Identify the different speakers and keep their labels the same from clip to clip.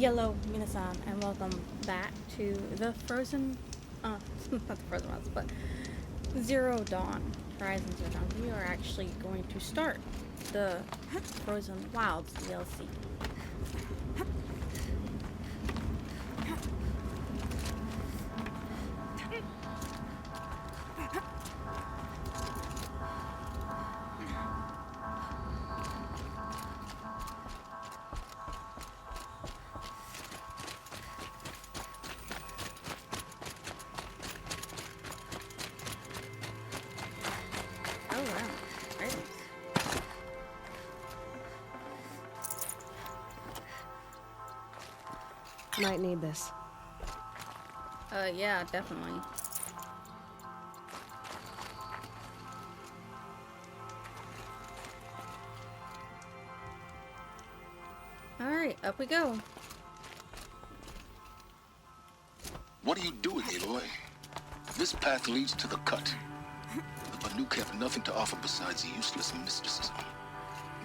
Speaker 1: Yellow Minasan, and welcome back to the Frozen, not the Frozen Wilds, but Zero Dawn, Horizon Zero Dawn. We are actually going to start the Frozen Wilds DLC.
Speaker 2: Might need this.
Speaker 1: Yeah, definitely. Alright, up we go.
Speaker 3: What are you doing, Aloy? This path leads to the cut. The Banuk have nothing to offer besides useless mysticism.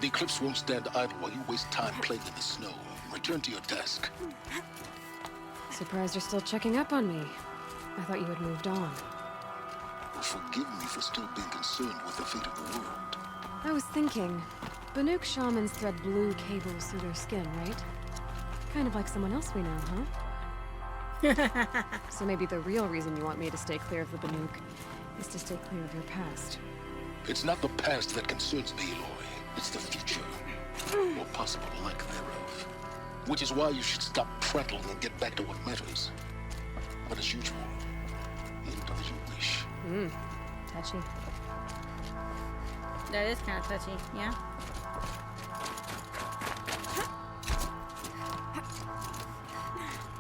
Speaker 3: The Eclipse won't stand idle while you waste time playing in the snow. Return to your task.
Speaker 2: Surprised you're still checking up on me. I thought you had moved on.
Speaker 3: Well, forgive me for still being concerned with the fate of the world.
Speaker 2: I was thinking, Banuk shamans thread blue cables through their skin, right? Kind of like someone else we know, huh? So maybe the real reason you want me to stay clear of the Banuk is to stay clear of your past.
Speaker 3: It's not the past that concerns me, Aloy. It's the future. Or possible lack thereof. Which is why you should stop prattling and get back to what matters. But as usual, end as you wish.
Speaker 2: Touchy.
Speaker 1: That is kind of touchy, yeah?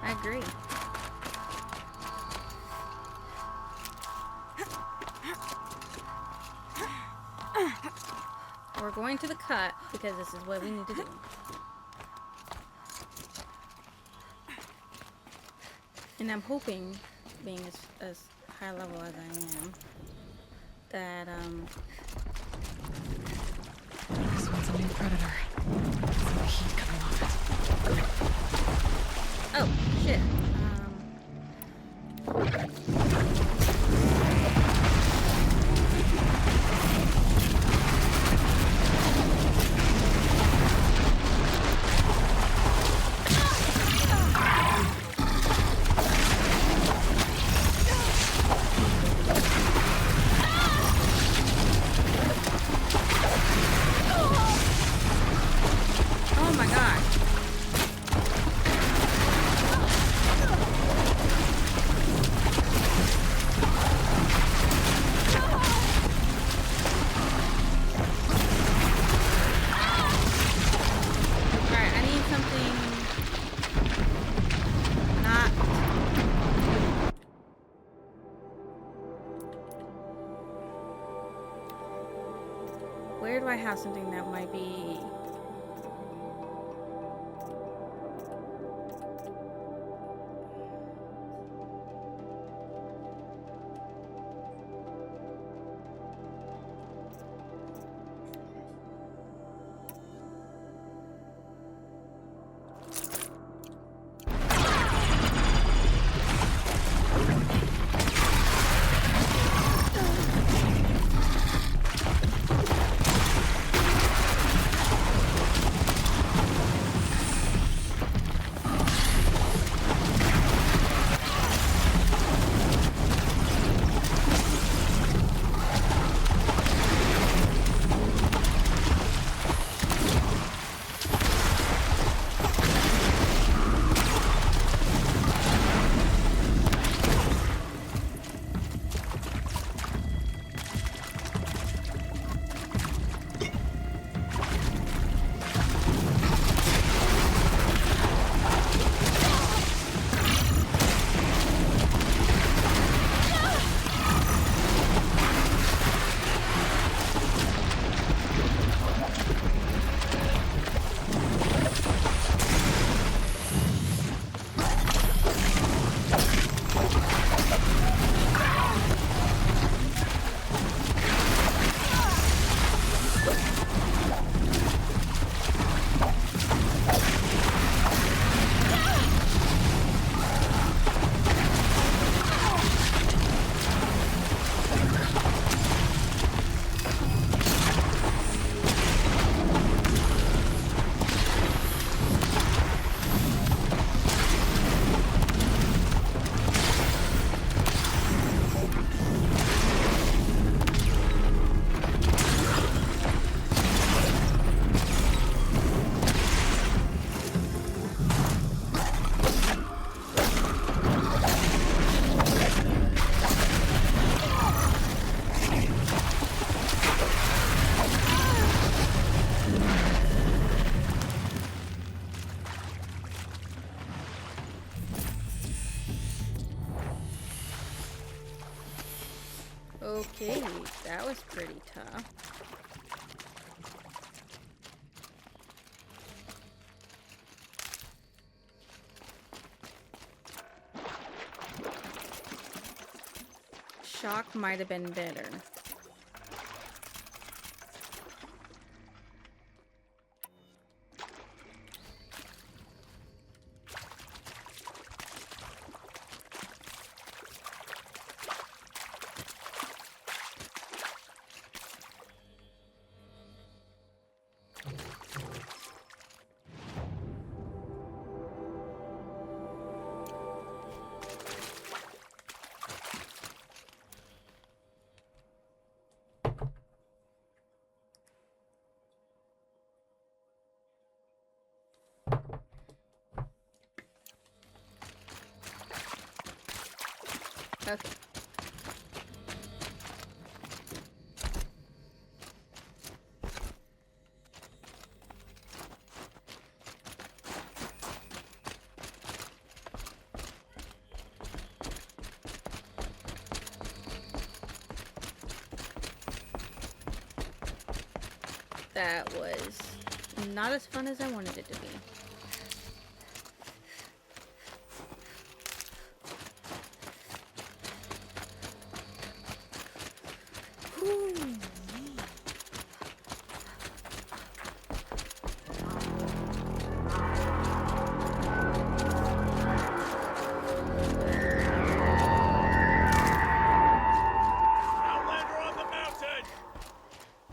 Speaker 1: I agree. We're going to the cut because this is what we need to do. And I'm hoping, being as high level as I am, that
Speaker 2: This one's a new predator. Some heat coming off it.
Speaker 1: oh shit. Oh my god. Alright, I need something not. Where do I have something that might be? Okay, that was pretty tough. Shock might have been better. Okay. That was not as fun as I wanted it to be.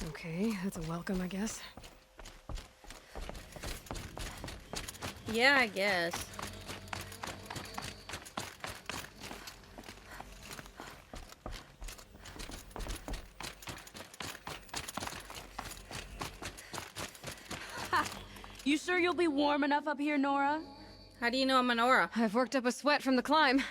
Speaker 2: Okay, that's a welcome, I guess.
Speaker 1: Yeah, I guess.
Speaker 4: You sure you'll be warm enough up here, Nora?
Speaker 1: How do you know I'm an aura?
Speaker 2: I've worked up a sweat from the climb.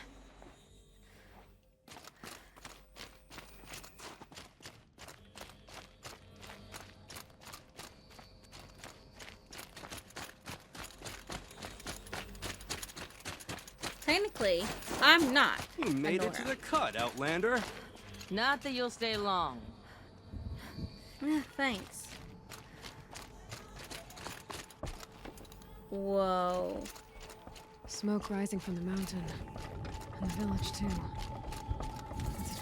Speaker 1: Technically, I'm not.
Speaker 5: You made
Speaker 1: an
Speaker 5: it to
Speaker 1: aura.
Speaker 5: the cut, Outlander.
Speaker 4: Not that you'll stay long.
Speaker 1: Thanks. Whoa.
Speaker 2: Smoke rising from the mountain. And the village, too. What's it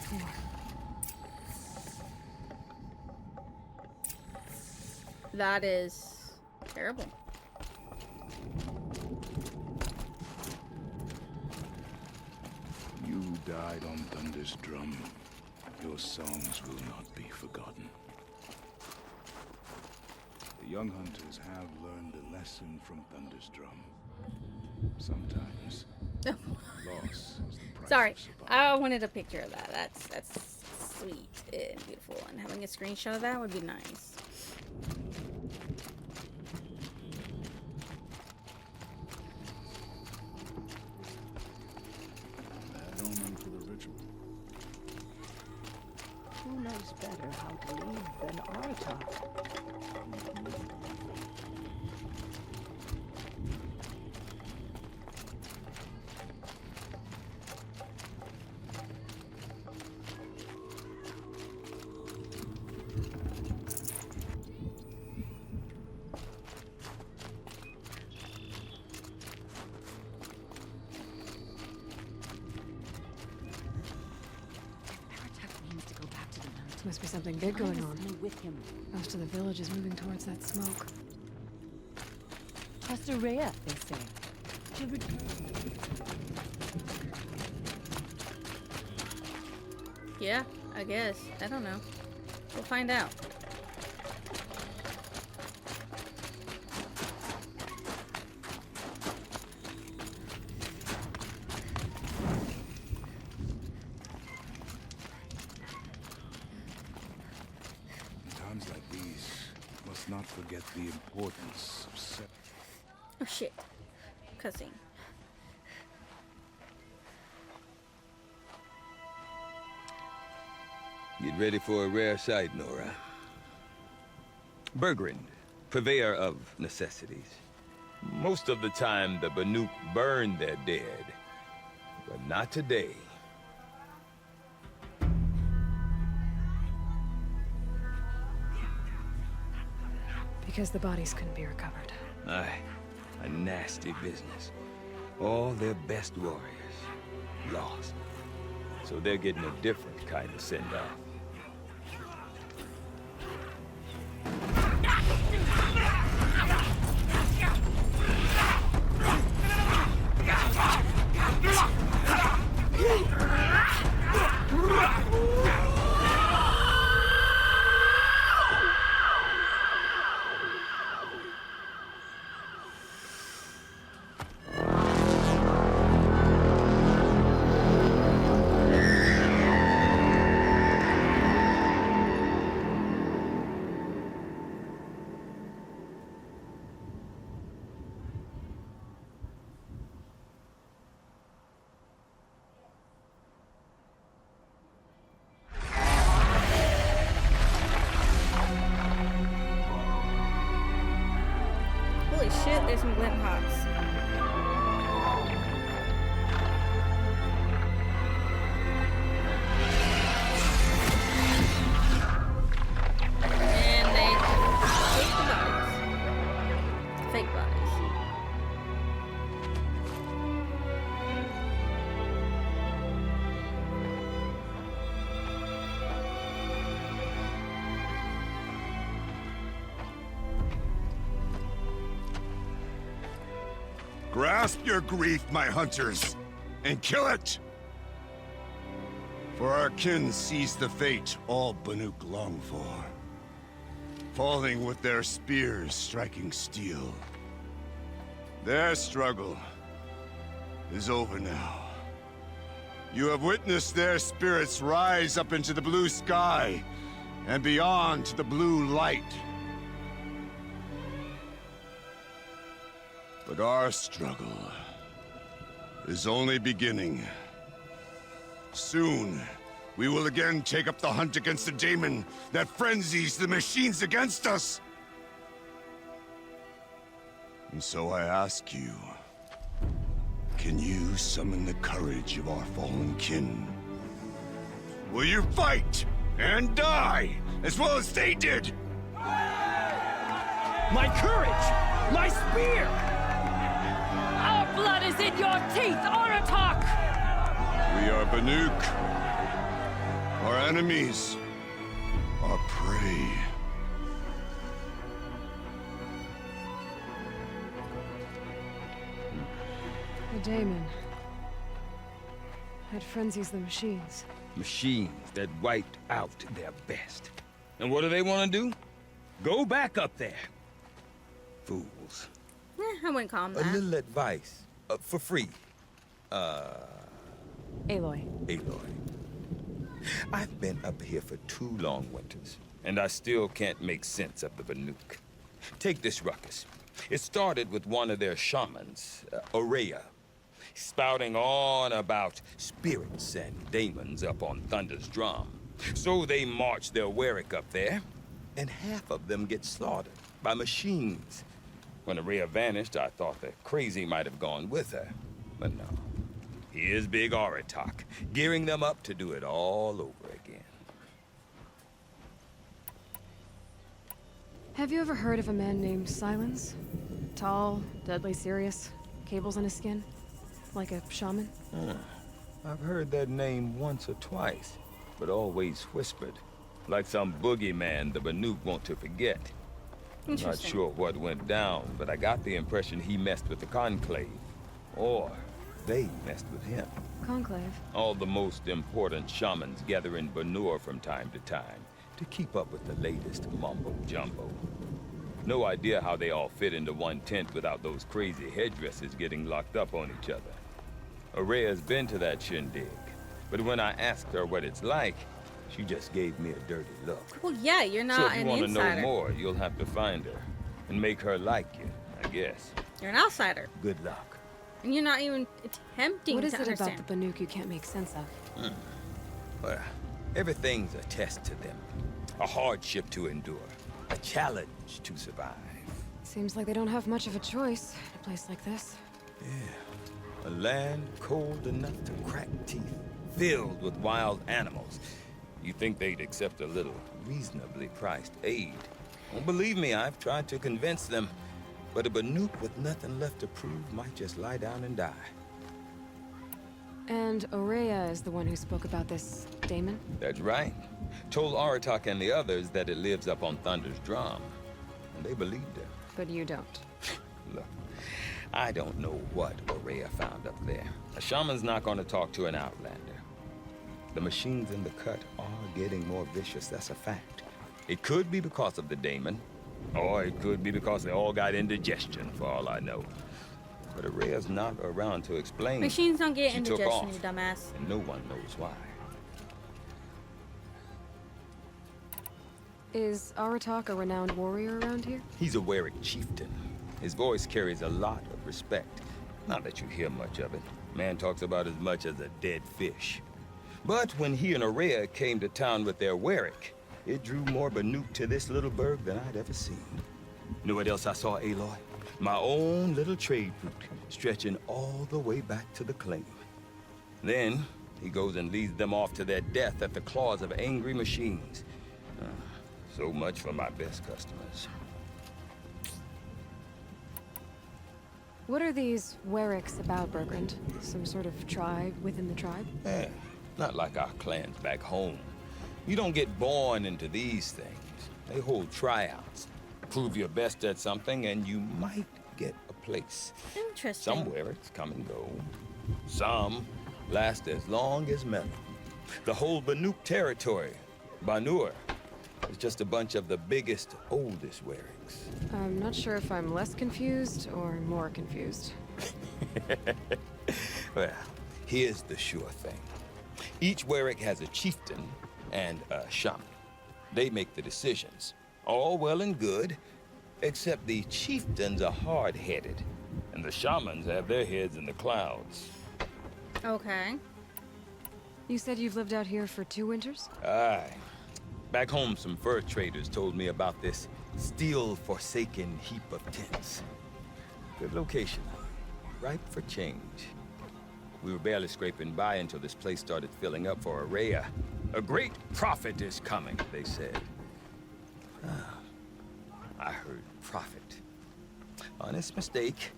Speaker 2: for?
Speaker 1: That is terrible.
Speaker 6: You died on Thunder's drum. Your songs will not be forgotten. The young hunters have learned a lesson from Thunder's drum. Sometimes loss is the price
Speaker 1: Sorry,
Speaker 6: of survival.
Speaker 1: I wanted a picture of that. That's sweet and beautiful, and having a screenshot of that would be nice.
Speaker 6: Bad omen for the ritual.
Speaker 7: Who knows better how to lead than Arta?
Speaker 4: Needs to go back to the mountain.
Speaker 2: Must be something big going on.
Speaker 4: Find with him.
Speaker 2: Most of the village is moving towards that smoke.
Speaker 4: Trust Rhea, they say. She'll return.
Speaker 1: Yeah, I guess. I don't know. We'll find out.
Speaker 6: In times like these, must not forget the importance of
Speaker 1: Oh shit. Cussing.
Speaker 8: Get ready for a rare sight, Nora. Bergrand, purveyor of necessities. Most of the time, the Banuk burn their dead. But not today.
Speaker 2: Because the bodies couldn't be recovered.
Speaker 8: Aye, a nasty business. All their best warriors lost. So they're getting a different kind of send-off.
Speaker 1: Holy shit, there's some glint hops. And they take the bodies. Fake bodies.
Speaker 6: Grasp your grief, my hunters, and kill it! For our kin sees the fate all Banuk long for. Falling with their spears striking steel. Their struggle is over now. You have witnessed their spirits rise up into the blue sky and beyond to the blue light. But our struggle is only beginning. Soon, we will again take up the hunt against the daemon that frenzies the machines against us. And so I ask you, can you summon the courage of our fallen kin? Will you fight and die as well as they did?
Speaker 5: My courage! My spear!
Speaker 4: Our blood is in your teeth, Aratak!
Speaker 6: We are Banuk. Our enemies are prey.
Speaker 2: The daemon. That frenzies the machines.
Speaker 8: Machines that wiped out their best. And what do they want to do? Go back up there. Fools.
Speaker 1: I wouldn't call them
Speaker 8: A
Speaker 1: that.
Speaker 8: little advice. For free.
Speaker 2: Aloy.
Speaker 8: Aloy. I've been up here for 2 long winters, and I still can't make sense of the Banuk. Take this ruckus. It started with one of their shamans, Aurea, spouting on about spirits and daemons up on Thunder's drum. So they march their Warwick up there, and half of them get slaughtered by machines. When Aurea vanished, I thought the crazy might have gone with her, but no. Here's Big Aratak, gearing them up to do it all over again.
Speaker 2: Have you ever heard of a man named Silence? Tall, deadly serious, cables on his skin? Like a shaman?
Speaker 8: I've heard that name once or twice, but always whispered. Like some boogeyman the Banuk want to forget. I'm not
Speaker 1: Interesting.
Speaker 8: sure what went down, but I got the impression he messed with the Conclave. Or they messed with him.
Speaker 2: Conclave.
Speaker 8: All the most important shamans gather in Banur from time to time to keep up with the latest mumbo-jumbo. No idea how they all fit into one tent without those crazy headdresses getting locked up on each other. Aurea's been to that shindig, but when I asked her what it's like, she just gave me a dirty look.
Speaker 1: Well, yeah, you're
Speaker 8: So
Speaker 1: not
Speaker 8: if you
Speaker 1: an
Speaker 8: want to know
Speaker 1: insider.
Speaker 8: more, you'll have to find her and make her like you, I guess.
Speaker 1: You're an outsider.
Speaker 8: Good luck.
Speaker 1: And you're not even attempting
Speaker 2: What is
Speaker 1: to
Speaker 2: it
Speaker 1: understand.
Speaker 2: about the Banuk you can't make sense of?
Speaker 8: Well, everything's a test to them. A hardship to endure. A challenge to survive.
Speaker 2: Seems like they don't have much of a choice in a place like this.
Speaker 8: A land cold enough to crack teeth, filled with wild animals. You think they'd accept a little reasonably priced aid? Well, believe me, I've tried to convince them. But a Banuk with nothing left to prove might just lie down and die.
Speaker 2: And Aurea is the one who spoke about this daemon?
Speaker 8: That's right. Told Aratak and the others that it lives up on Thunder's drum. And they believed her.
Speaker 2: But you don't.
Speaker 8: Look, I don't know what Aurea found up there. A shaman's not going to talk to an outlander. The machines in the cut are getting more vicious, that's a fact. It could be because of the daemon, or it could be because they all got indigestion, for all I know. But Aurea's not around to explain.
Speaker 1: Machines don't get
Speaker 8: She took
Speaker 1: indigestion,
Speaker 8: off,
Speaker 1: you dumbass.
Speaker 8: and no one knows why.
Speaker 2: Is Aratak a renowned warrior around here?
Speaker 8: He's a Warwick chieftain. His voice carries a lot of respect. Not that you hear much of it. Man talks about as much as a dead fish. But when he and Aurea came to town with their Warwick, it drew more Banuk to this little burg than I'd ever seen. You know what else I saw, Aloy? My own little trade route, stretching all the way back to the claim. Then, he goes and leads them off to their death at the claws of angry machines. So much for my best customers.
Speaker 2: What are these Warwicks about, Bergrand? Some sort of tribe within the tribe?
Speaker 8: Not like our clans back home. You don't get born into these things. They hold tryouts. Prove your best at something, and you might get a place.
Speaker 1: Interesting.
Speaker 8: Somewhere it's come and go. Some last as long as metal. The whole Banuk territory, Banur, is just a bunch of the biggest, oldest Warwicks.
Speaker 2: I'm not sure if I'm less confused or more confused.
Speaker 8: Well, here's the sure thing. Each Warwick has a chieftain and a shaman. They make the decisions. All well and good, except the chieftains are hard-headed, and the shamans have their heads in the clouds.
Speaker 1: Okay.
Speaker 2: You said you've lived out here for 2 winters?
Speaker 8: Aye. Back home, some fur traders told me about this still-forsaken heap of tents. Good location, ripe for change. We were barely scraping by until this place started filling up for Aurea. A great prophet is coming, they said. I heard prophet. Honest mistake.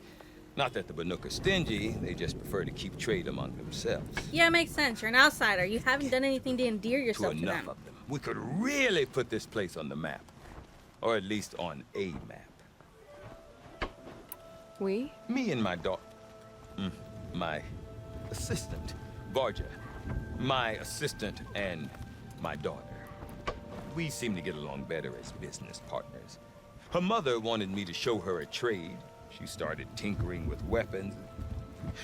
Speaker 8: Not that the Banuk are stingy, they just prefer to keep trade among themselves.
Speaker 1: Yeah, it makes sense. You're an outsider. You haven't done anything to endear
Speaker 8: To
Speaker 1: yourself to
Speaker 8: enough
Speaker 1: them.
Speaker 8: of them. We could really put this place on the map. Or at least on a map.
Speaker 2: We?
Speaker 8: Me and my daughter. My assistant, Varja. My assistant and my daughter. We seem to get along better as business partners. Her mother wanted me to show her a trade. She started tinkering with weapons.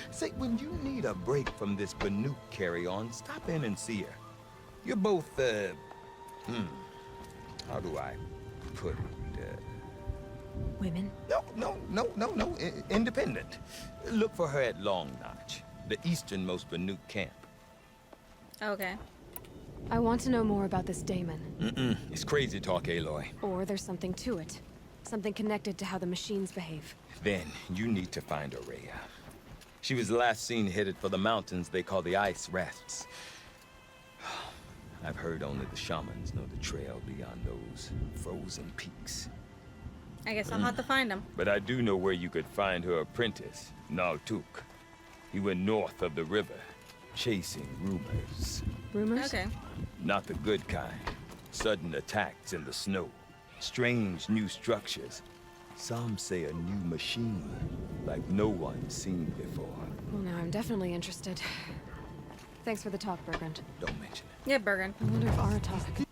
Speaker 8: Say, when you need a break from this Banuk carry-on, stop in and see her. You're both, how do I put it?
Speaker 2: Women?
Speaker 8: No. Independent. Look for her at Long Notch, the easternmost Banuk camp.
Speaker 1: Okay.
Speaker 2: I want to know more about this daemon.
Speaker 8: It's crazy talk, Aloy.
Speaker 2: Or there's something to it. Something connected to how the machines behave.
Speaker 8: Then you need to find Aurea. She was last seen headed for the mountains they call the Ice Rafts. I've heard only the shamans know the trail beyond those frozen peaks.
Speaker 1: I guess I'll have to find them.
Speaker 8: But I do know where you could find her apprentice, Naltuk. He went north of the river, chasing rumors.
Speaker 2: Rumors?
Speaker 1: Okay.
Speaker 8: Not the good kind. Sudden attacks in the snow. Strange new structures. Some say a new machine, like no one's seen before.
Speaker 2: Well, now I'm definitely interested. Thanks for the talk, Bergrand.
Speaker 8: Don't mention it.
Speaker 1: Yeah, Bergen.
Speaker 2: I wonder if Aratak...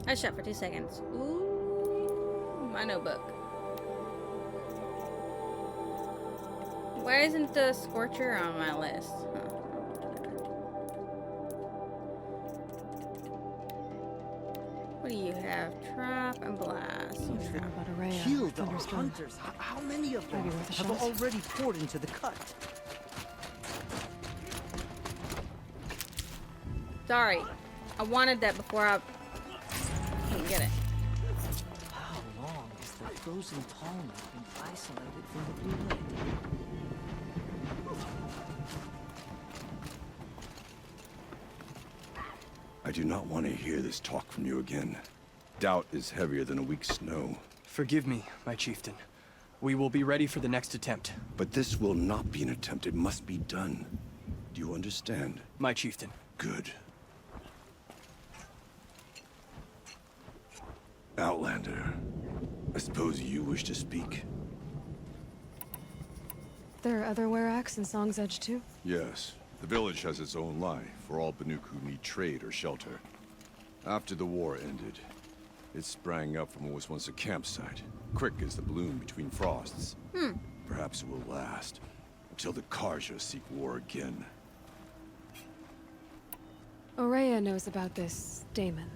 Speaker 1: I shot for 2 seconds. Ooh, my notebook. Why isn't the Scorcher on my list? Huh. What do you have? Trap and blast.
Speaker 2: Something
Speaker 1: Trap.
Speaker 2: about Aurea.
Speaker 5: Kill the
Speaker 2: Thunderstorm.
Speaker 5: hunters. How many of them
Speaker 2: Maybe worth a
Speaker 5: have
Speaker 2: shot.
Speaker 5: already poured into the cut?
Speaker 1: Sorry. I wanted that before I couldn't get it.
Speaker 7: How long has the frozen Talmud been isolated from the Blue Lake?
Speaker 6: I do not want to hear this talk from you again. doubt is heavier than a week's snow.
Speaker 9: Forgive me, my chieftain. We will be ready for the next attempt.
Speaker 6: But this will not be an attempt. It must be done. Do you understand?
Speaker 9: My chieftain.
Speaker 6: Good. Outlander, I suppose you wish to speak?
Speaker 2: There are other Weraks in Song's Edge too?
Speaker 6: Yes. The village has its own life for all Banuk who need trade or shelter. After the war ended, it sprang up from what was once a campsite, quick as the bloom between frosts. Perhaps it will last, until the Karja seek war again.
Speaker 2: Aurea knows about this Damon.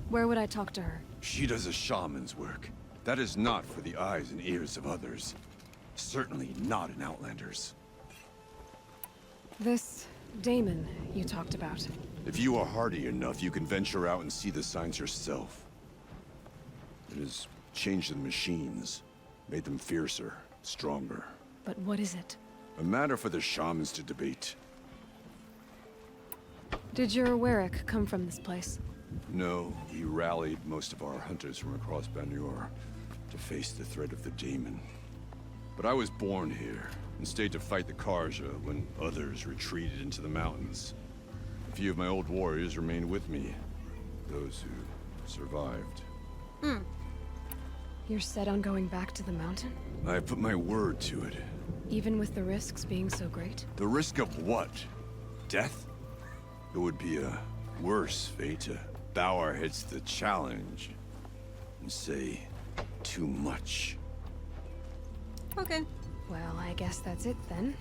Speaker 2: Where would I talk to her?
Speaker 6: She does a shaman's work. That is not for the eyes and ears of others. Certainly not an Outlander's.
Speaker 2: This Damon you talked about.
Speaker 6: If you are hardy enough, you can venture out and see the signs yourself. It has changed the machines, made them fiercer, stronger.
Speaker 2: But what is it?
Speaker 6: A matter for the shamans to debate.
Speaker 2: Did your Werak come from this place?
Speaker 6: No, he rallied most of our hunters from across Banur to face the threat of the demon. But I was born here and stayed to fight the Karja when others retreated into the mountains. A few of my old warriors remained with me, those who survived.
Speaker 2: You're set on going back to the mountain?
Speaker 6: I put my word to it.
Speaker 2: Even with the risks being so great?
Speaker 6: The risk of what? Death? It would be a worse fate to bow our heads to the challenge and say too much.
Speaker 1: Okay.
Speaker 2: Well, I guess that's it then.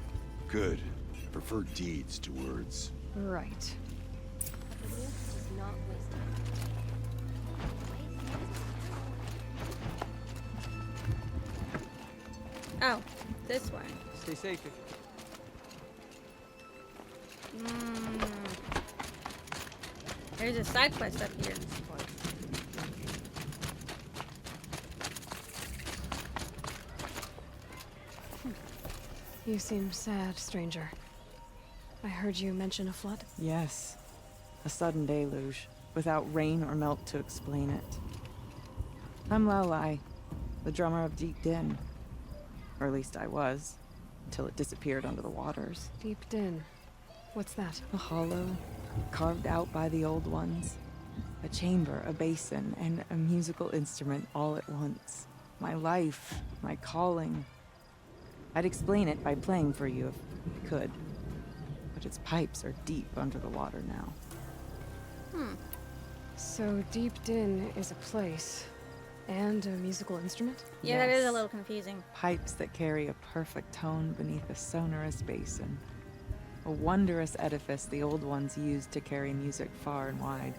Speaker 6: Good. I prefer deeds to words.
Speaker 2: Right.
Speaker 1: Oh, this way.
Speaker 7: Stay safe.
Speaker 1: There's a side quest up here.
Speaker 2: You seem sad, stranger. I heard you mention a flood.
Speaker 10: Yes. A sudden deluge, without rain or melt to explain it. I'm Lalai, the drummer of Deep Din. Or at least I was, until it disappeared under the waters.
Speaker 2: Deep Din. What's that?
Speaker 10: A hollow, carved out by the old ones. A chamber, a basin, and a musical instrument all at once. My life, my calling. I'd explain it by playing for you if I could. But its pipes are deep under the water now.
Speaker 2: So Deep Din is a place. And a musical instrument?
Speaker 1: Yeah, that is a
Speaker 10: Yes.
Speaker 1: little confusing.
Speaker 10: Pipes that carry a perfect tone beneath a sonorous basin. A wondrous edifice the old ones used to carry music far and wide.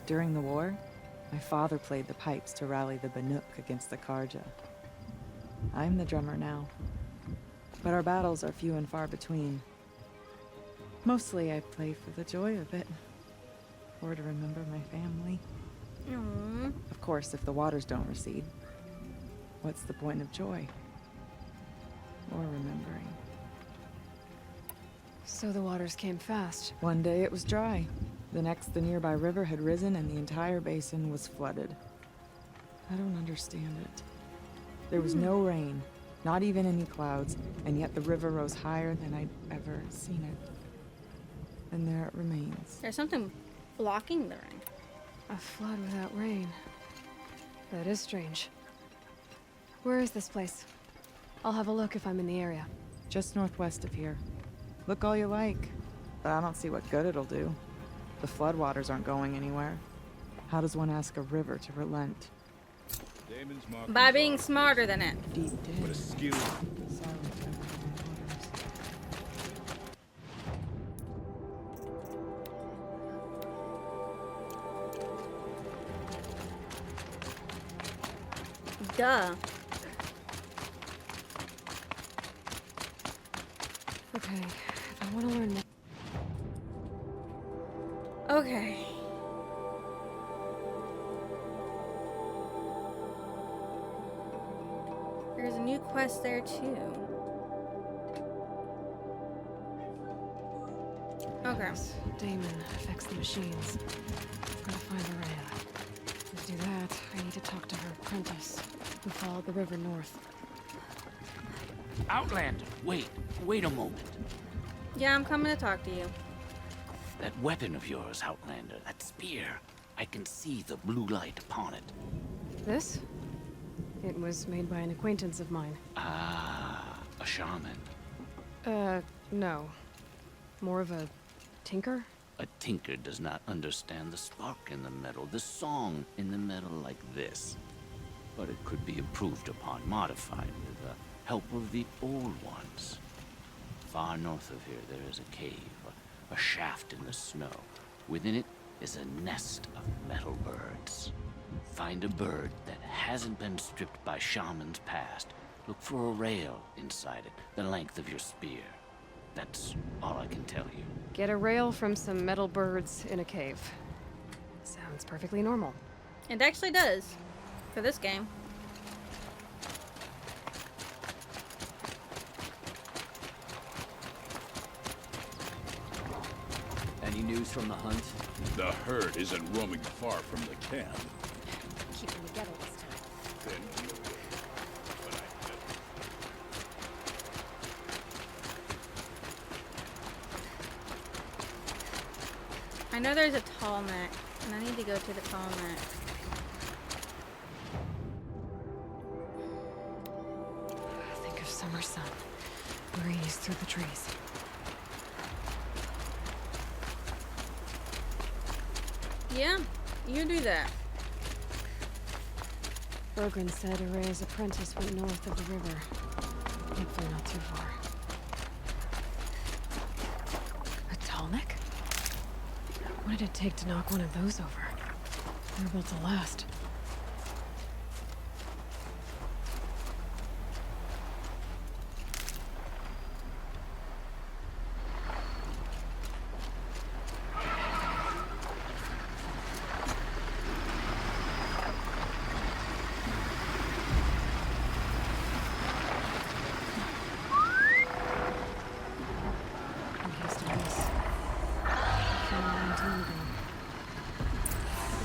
Speaker 10: During the war, my father played the pipes to rally the Banuk against the Karja. I'm the drummer now. But our battles are few and far between. Mostly I play for the joy of it. Or to remember my family. Of course, if the waters don't recede, what's the point of joy? Or remembering?
Speaker 2: So the waters came fast.
Speaker 10: One day it was dry. The next, the nearby river had risen and the entire basin was flooded. I don't understand it. There was no rain, not even any clouds, and yet the river rose higher than I'd ever seen it. And there it remains.
Speaker 1: There's something blocking the rain.
Speaker 2: A flood without rain. That is strange. Where is this place? I'll have a look if I'm in the area.
Speaker 10: Just northwest of here. Look all you like, but I don't see what good it'll do. The floodwaters aren't going anywhere. How does one ask a river to relent?
Speaker 1: By being smarter than it.
Speaker 10: Deep Din.
Speaker 6: What a skill.
Speaker 10: Silent waters.
Speaker 1: Duh.
Speaker 2: Okay, if I want to learn more.
Speaker 1: Okay. There's a new quest there too. Okay.
Speaker 2: Damon affects the machines. Gotta find Aurea. do that, I need to talk to her apprentice, who followed the river north.
Speaker 11: Outlander, wait a moment.
Speaker 1: Yeah, I'm coming to talk to you.
Speaker 11: That weapon of yours, Outlander, that spear, I can see the blue light upon it.
Speaker 2: This? It was made by an acquaintance of mine.
Speaker 11: Ah, a shaman.
Speaker 2: No. More of a tinker?
Speaker 11: A tinker does not understand the spark in the metal, the song in the metal like this. But it could be improved upon, modified with the help of the old ones. Far north of here there is a cave, a shaft in the snow. Within it is a nest of metal birds. Find a bird that hasn't been stripped by shamans past. Look for a rail inside it, the length of your spear. That's all I can tell you.
Speaker 2: Get a rail from some metal birds in a cave. Sounds perfectly normal.
Speaker 1: It actually does. For this game.
Speaker 9: Any news from the hunt?
Speaker 12: The herd isn't roaming far from the camp.
Speaker 2: Keep them together this time.
Speaker 12: Then we'll go. But
Speaker 1: I know there's a tall neck, and I need to go to the tall neck.
Speaker 2: Think of summer sun. Breeze through the trees.
Speaker 1: Yeah, you do that.
Speaker 2: Bogren said Array's apprentice went north of the river. Hopefully not too far. A tall neck? What did it take to knock one of those over? They're built to last.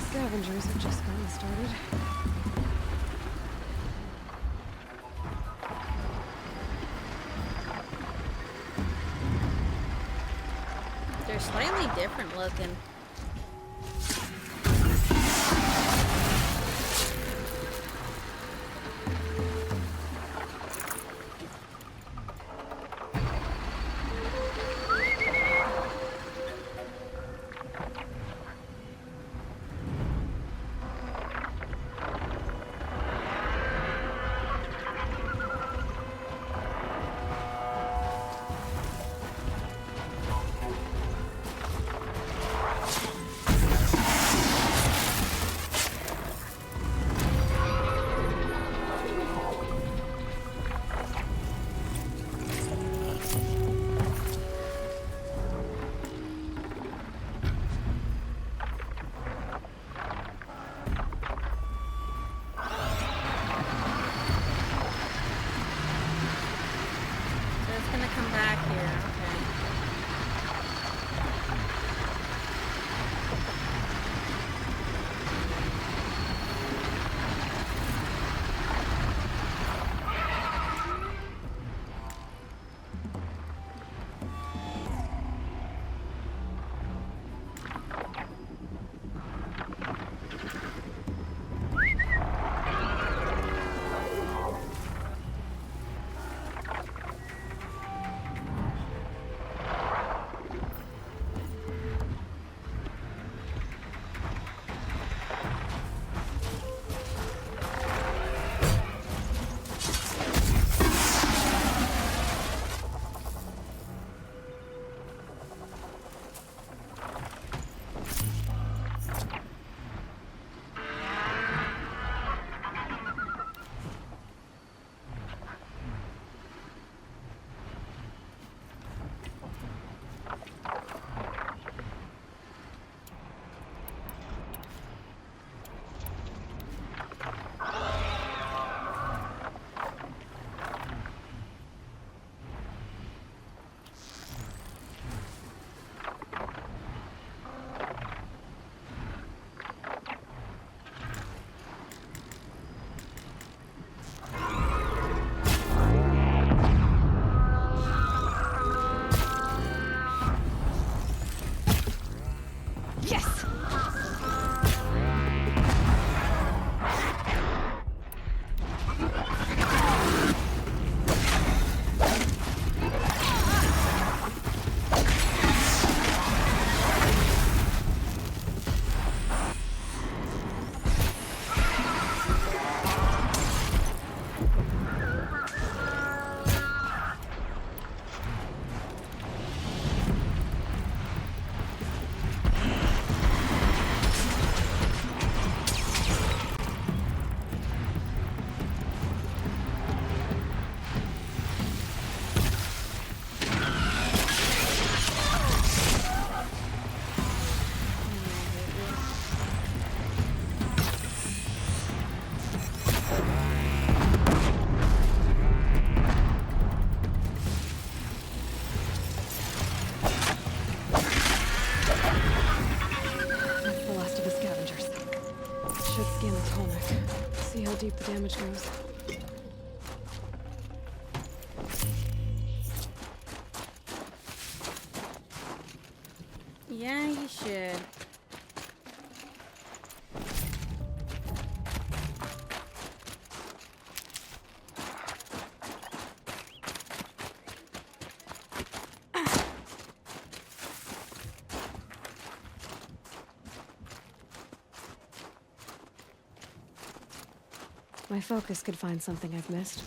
Speaker 2: Scavengers have just gotten started.
Speaker 1: They're slightly different looking.
Speaker 2: deep the damage goes.
Speaker 1: Yeah, you should.
Speaker 2: My focus could find something I've missed.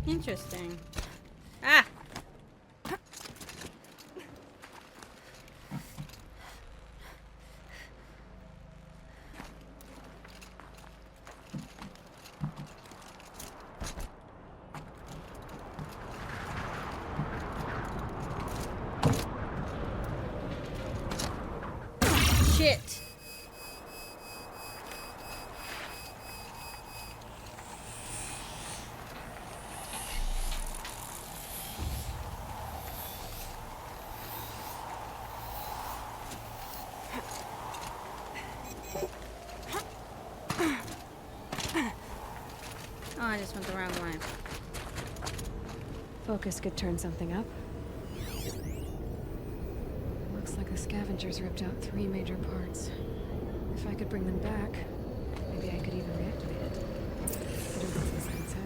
Speaker 1: Interesting. Ah! Shit! Oh, I just went the wrong way.
Speaker 2: Focus could turn something up. Looks like the scavengers ripped out 3 major parts. If I could bring them back, maybe I could even reactivate it. Put it in Sign's head.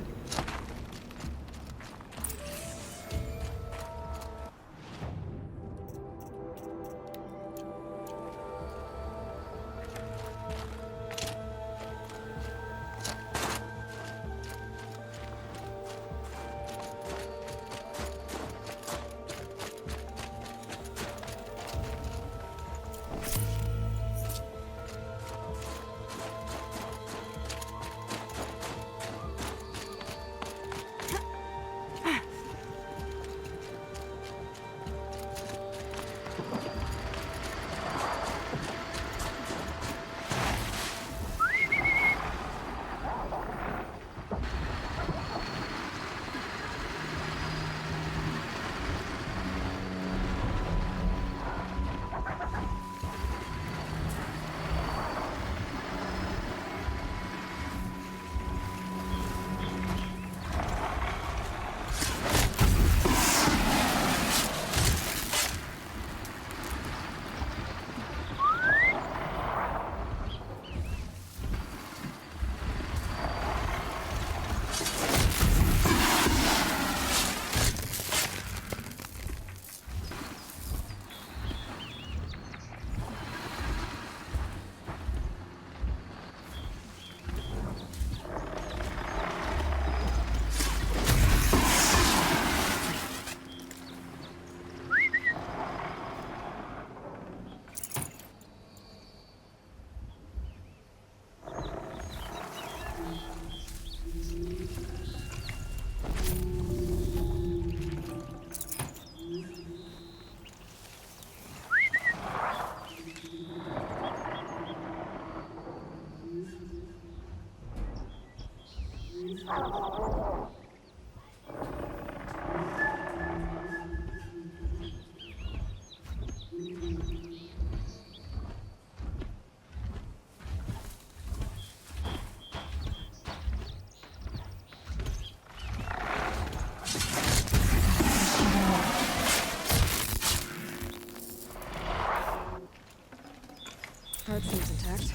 Speaker 2: Part seems intact.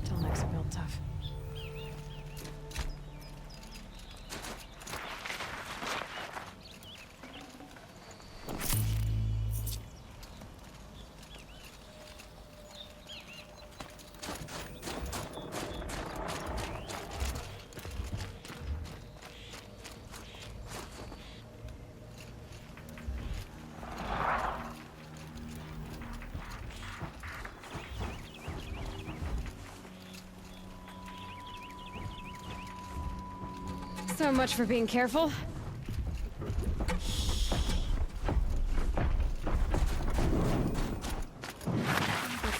Speaker 2: Tallnecks are built tough. So much for being careful.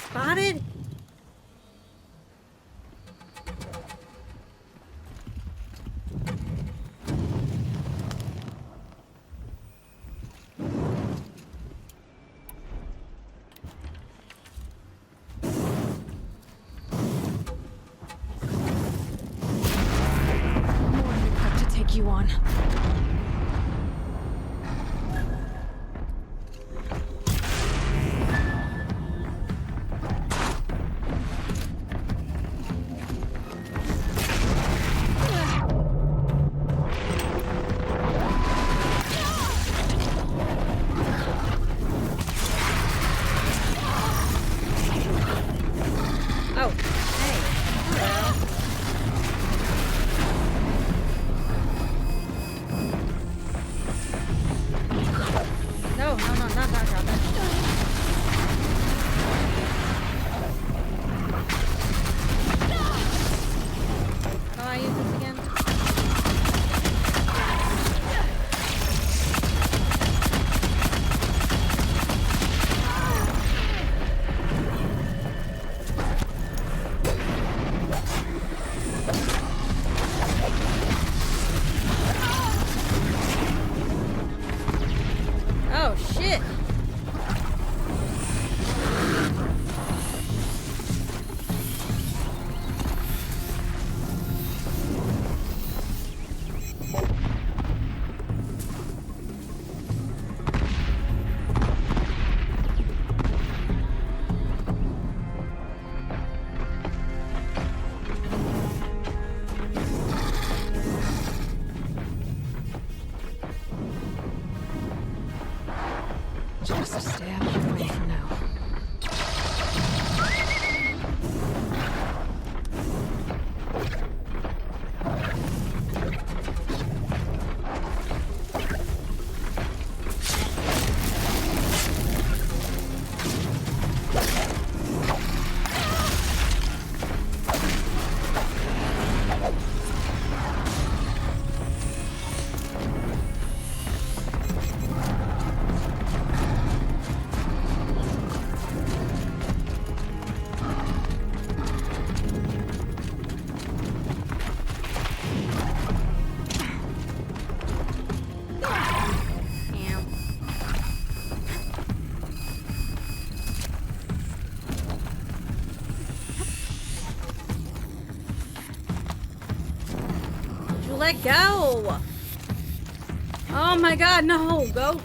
Speaker 1: Spotted?
Speaker 2: More makeup to take you on.
Speaker 1: Oh, hey. Hello. No, not that Robin. How do I use this again? Oh, shit.
Speaker 2: Just stay out of the way for now.
Speaker 1: Damn. You let go. Oh my god, no, go.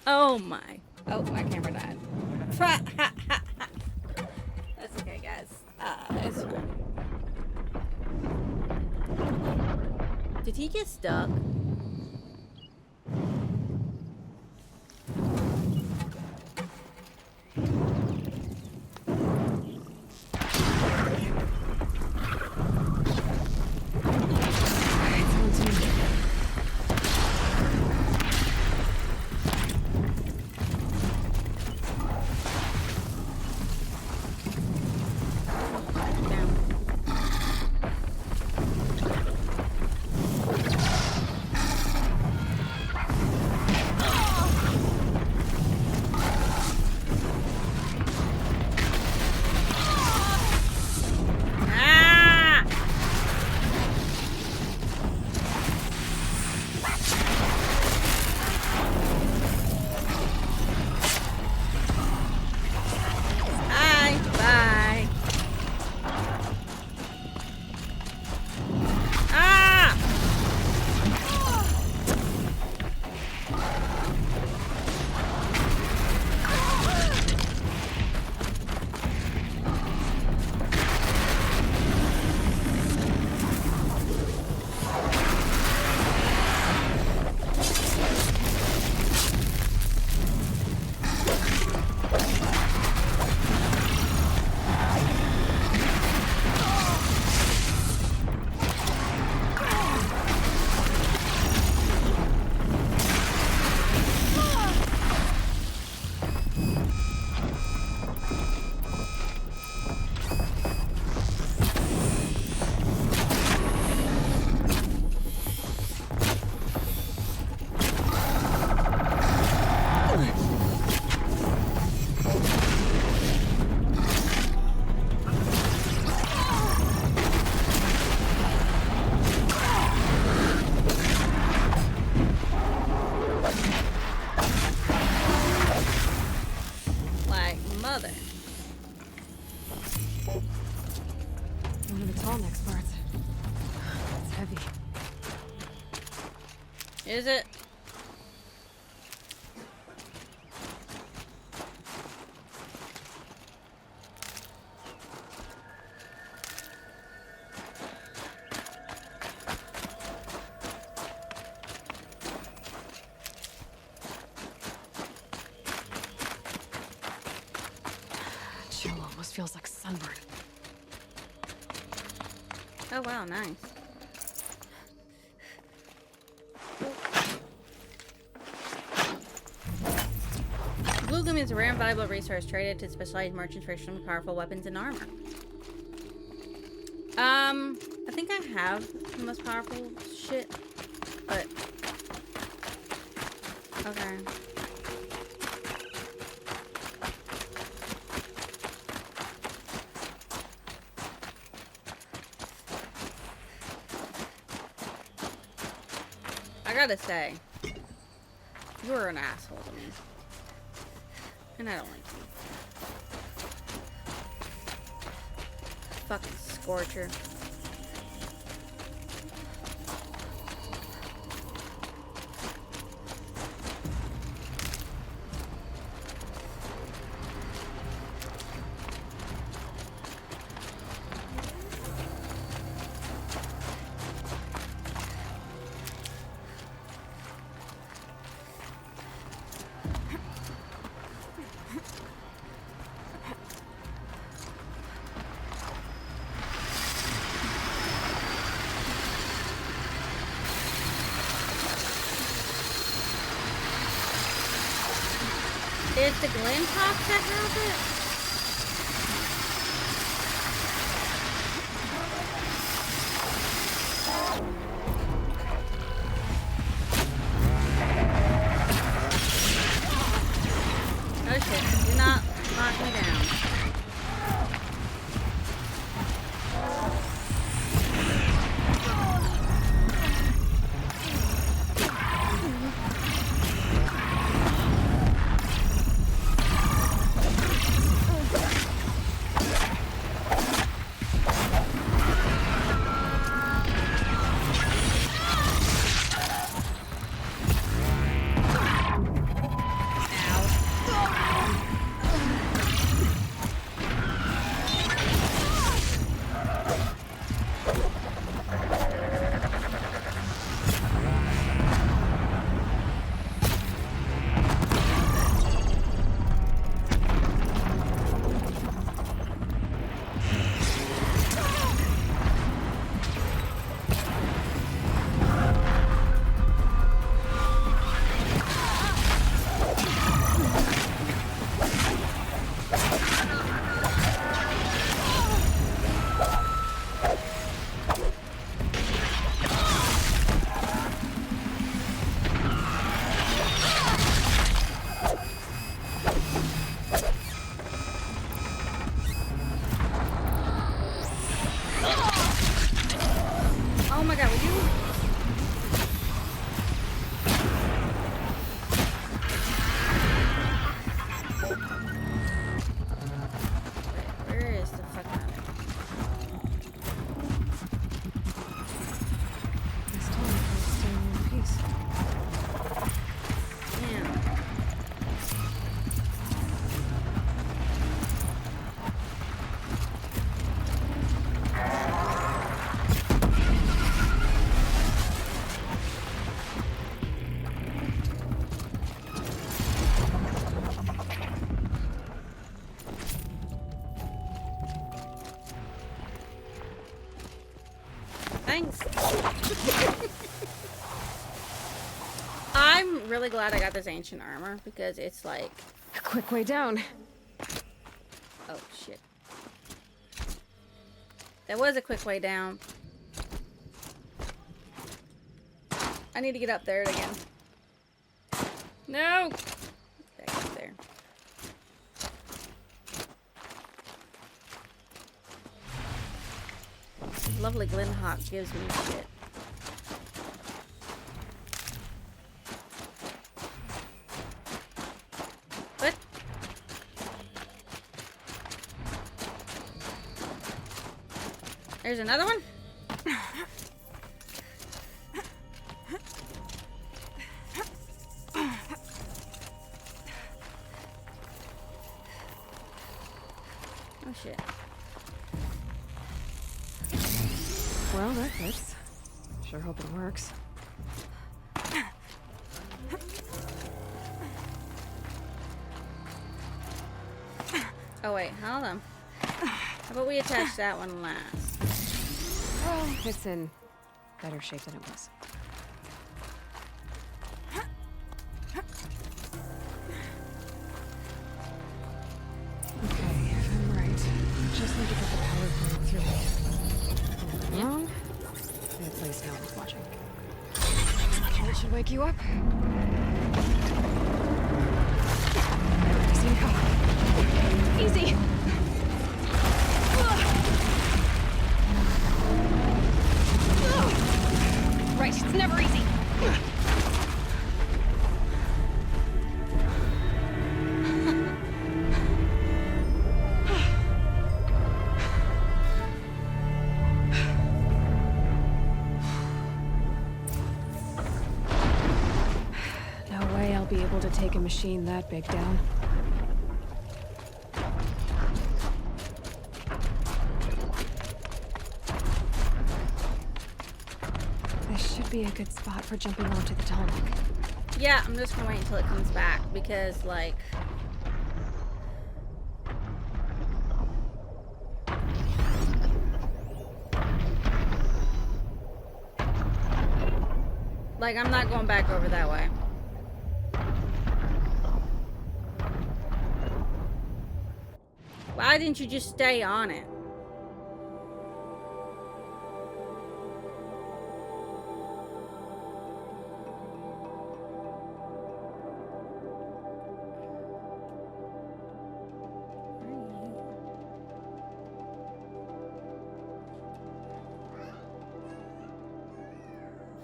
Speaker 1: Oh my. Oh, my camera died. That's okay, guys. It's fine. Did he get stuck? Hello there.
Speaker 2: One of the tall next parts. It's heavy.
Speaker 1: Is it?
Speaker 2: Chill almost feels like sunburn.
Speaker 1: Oh wow, nice. Blue gum is a rare and valuable resource traded to specialized merchants for extremely powerful weapons and armor. I think I have the most powerful shit, but okay. I gotta say, you're an asshole to me. And I don't like you. Fucking Scorcher. Is the Glen Talk that has it? Oh shit, do not knock me down. Oh my god, will you? Wait, where is the fucking other?
Speaker 2: This tall neck is staying in one piece.
Speaker 1: Damn. Thanks. I'm really glad I got this ancient armor because it's like
Speaker 2: A quick way down.
Speaker 1: oh shit. That was a quick way down. I need to get up there again. No! Back up there. Lovely Glenhawk gives me shit. What? There's another one. Oh shit.
Speaker 2: Well, that fits. Sure hope it works.
Speaker 1: Oh wait, hold on. How about we attach that one last?
Speaker 2: Well, it's in better shape than it was. Okay, if I'm right, I just need to get the power plant through. And if I'm wrong, the place no one's watching. Okay, that should wake you up. Easy. Right, it's never easy. No way I'll be able to take a machine that big down. Be a good spot for jumping onto the Tallneck.
Speaker 1: Yeah, I'm just gonna wait until it comes back because, like, I'm not going back over that way. Why didn't you just stay on it?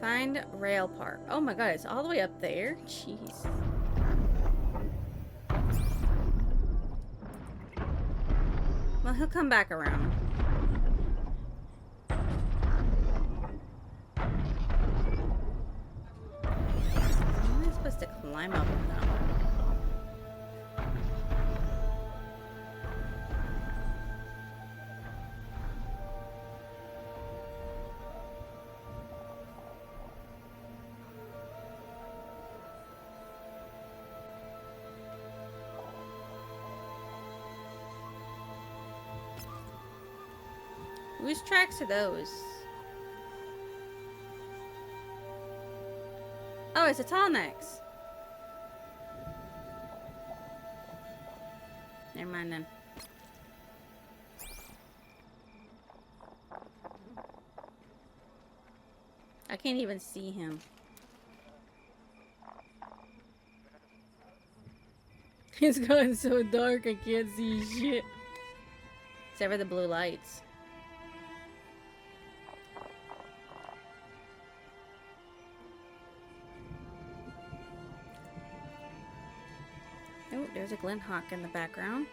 Speaker 1: Find rail park. Oh my god, it's all the way up there? Jeez. Well, he'll come back around. How am I supposed to climb up now? Whose tracks are those? Oh, it's a Tallnecks. Never mind then. I can't even see him. It's gotten so dark I can't see shit. Except for the blue lights. Oh, there's a Glen Hawk in the background.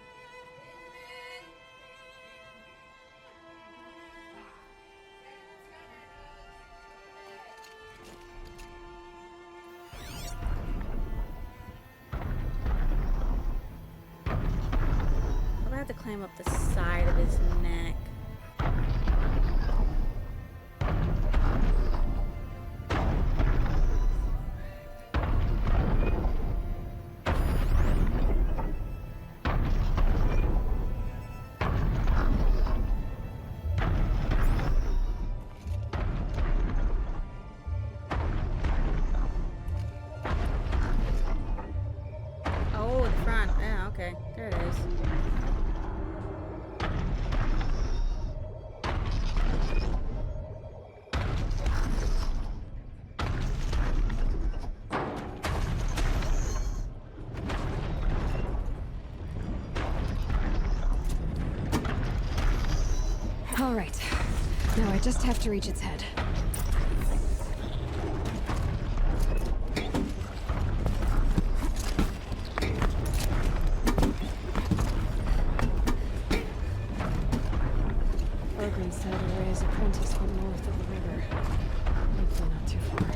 Speaker 1: I'm gonna have to climb up the side of his neck. Okay, there it is.
Speaker 2: All right. Now I just have to reach its head. said Ray's apprentice went north of the river. Hopefully not too far.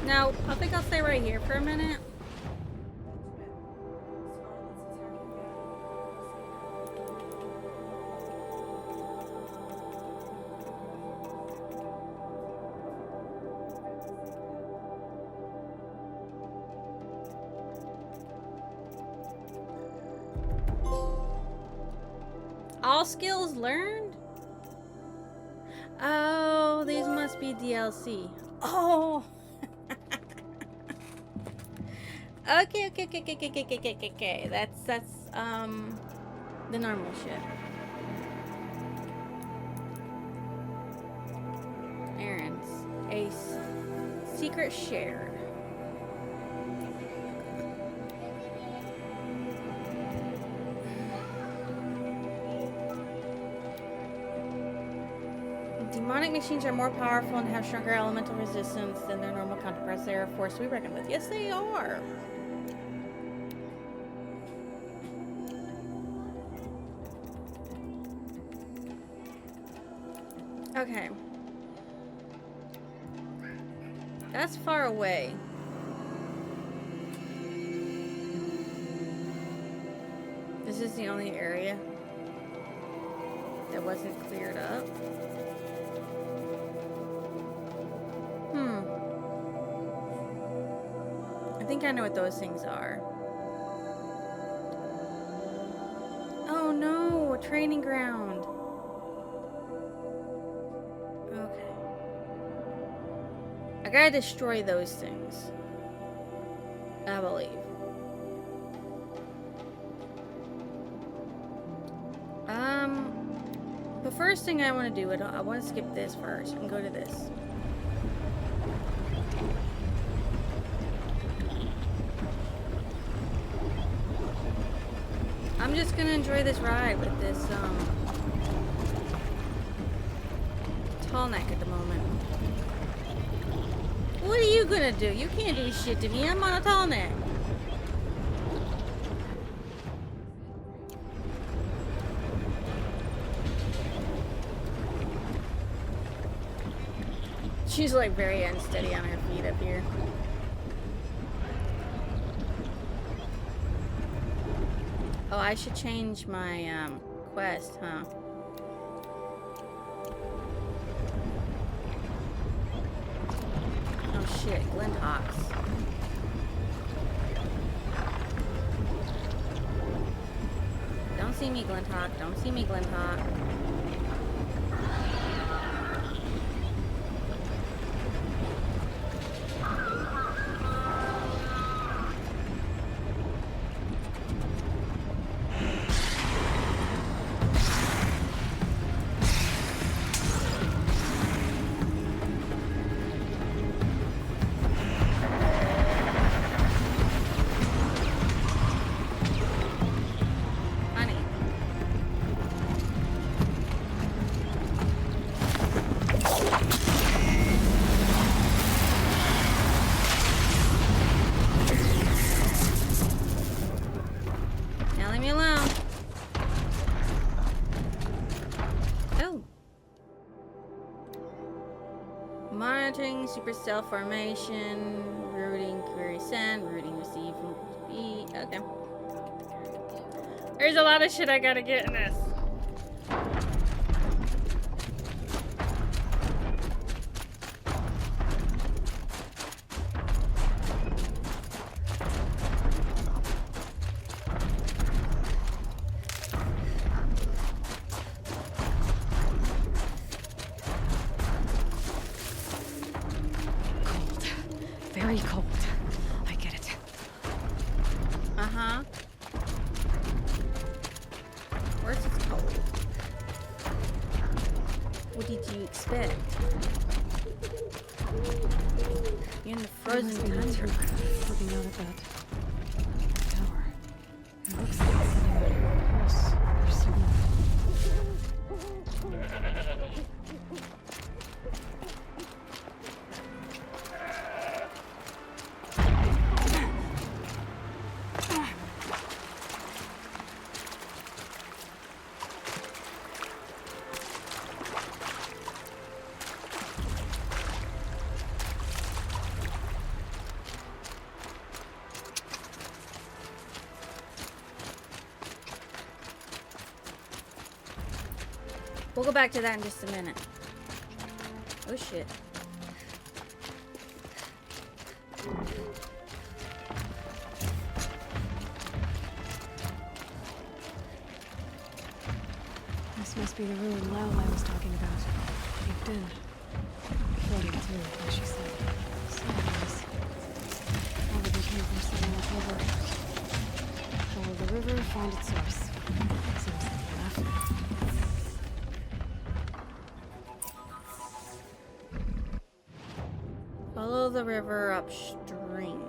Speaker 1: Now, I think I'll stay right here for a minute. All skills learned? Oh, these must be DLC. Oh! Okay. That's the normal shit. Errands. Secret share. Demonic machines are more powerful and have stronger elemental resistance than their normal counterparts. They are a force we reckon with. Yes, they are. Okay. That's far away. This is the only area that wasn't cleared up. I think I know what those things are. Oh no, a training ground. Okay. I gotta destroy those things, I believe. The first thing I want to do, I want to skip this first and go to this. I'm just gonna enjoy this ride with this tall neck at the moment. What are you gonna do? You can't do shit to me. I'm on a tall neck. She's like very unsteady on her feet up here. Oh, I should change my quest, huh? Oh shit, Glinthawks. Don't see me, Glinthawk. Don't see me, Glinthawk. Super cell formation, routing query send, routing receive from B. Okay. There's a lot of shit I gotta get in this.
Speaker 2: Very cold. I get it.
Speaker 1: Uh-huh. Where's it cold? What did you expect? You're in the
Speaker 2: There
Speaker 1: frozen
Speaker 2: must be no
Speaker 1: tundra.
Speaker 2: truth looking out at that tower. It looks like it's sending out a pulse or signal.
Speaker 1: We'll go back to that in just a minute. Oh shit.
Speaker 2: This must be the ruined Lao I was talking about. Caved in. Floating too, like she said. So nice. Probably came from somewhere upriver. Follow the river, find its source. Seems like enough.
Speaker 1: Follow the river upstream.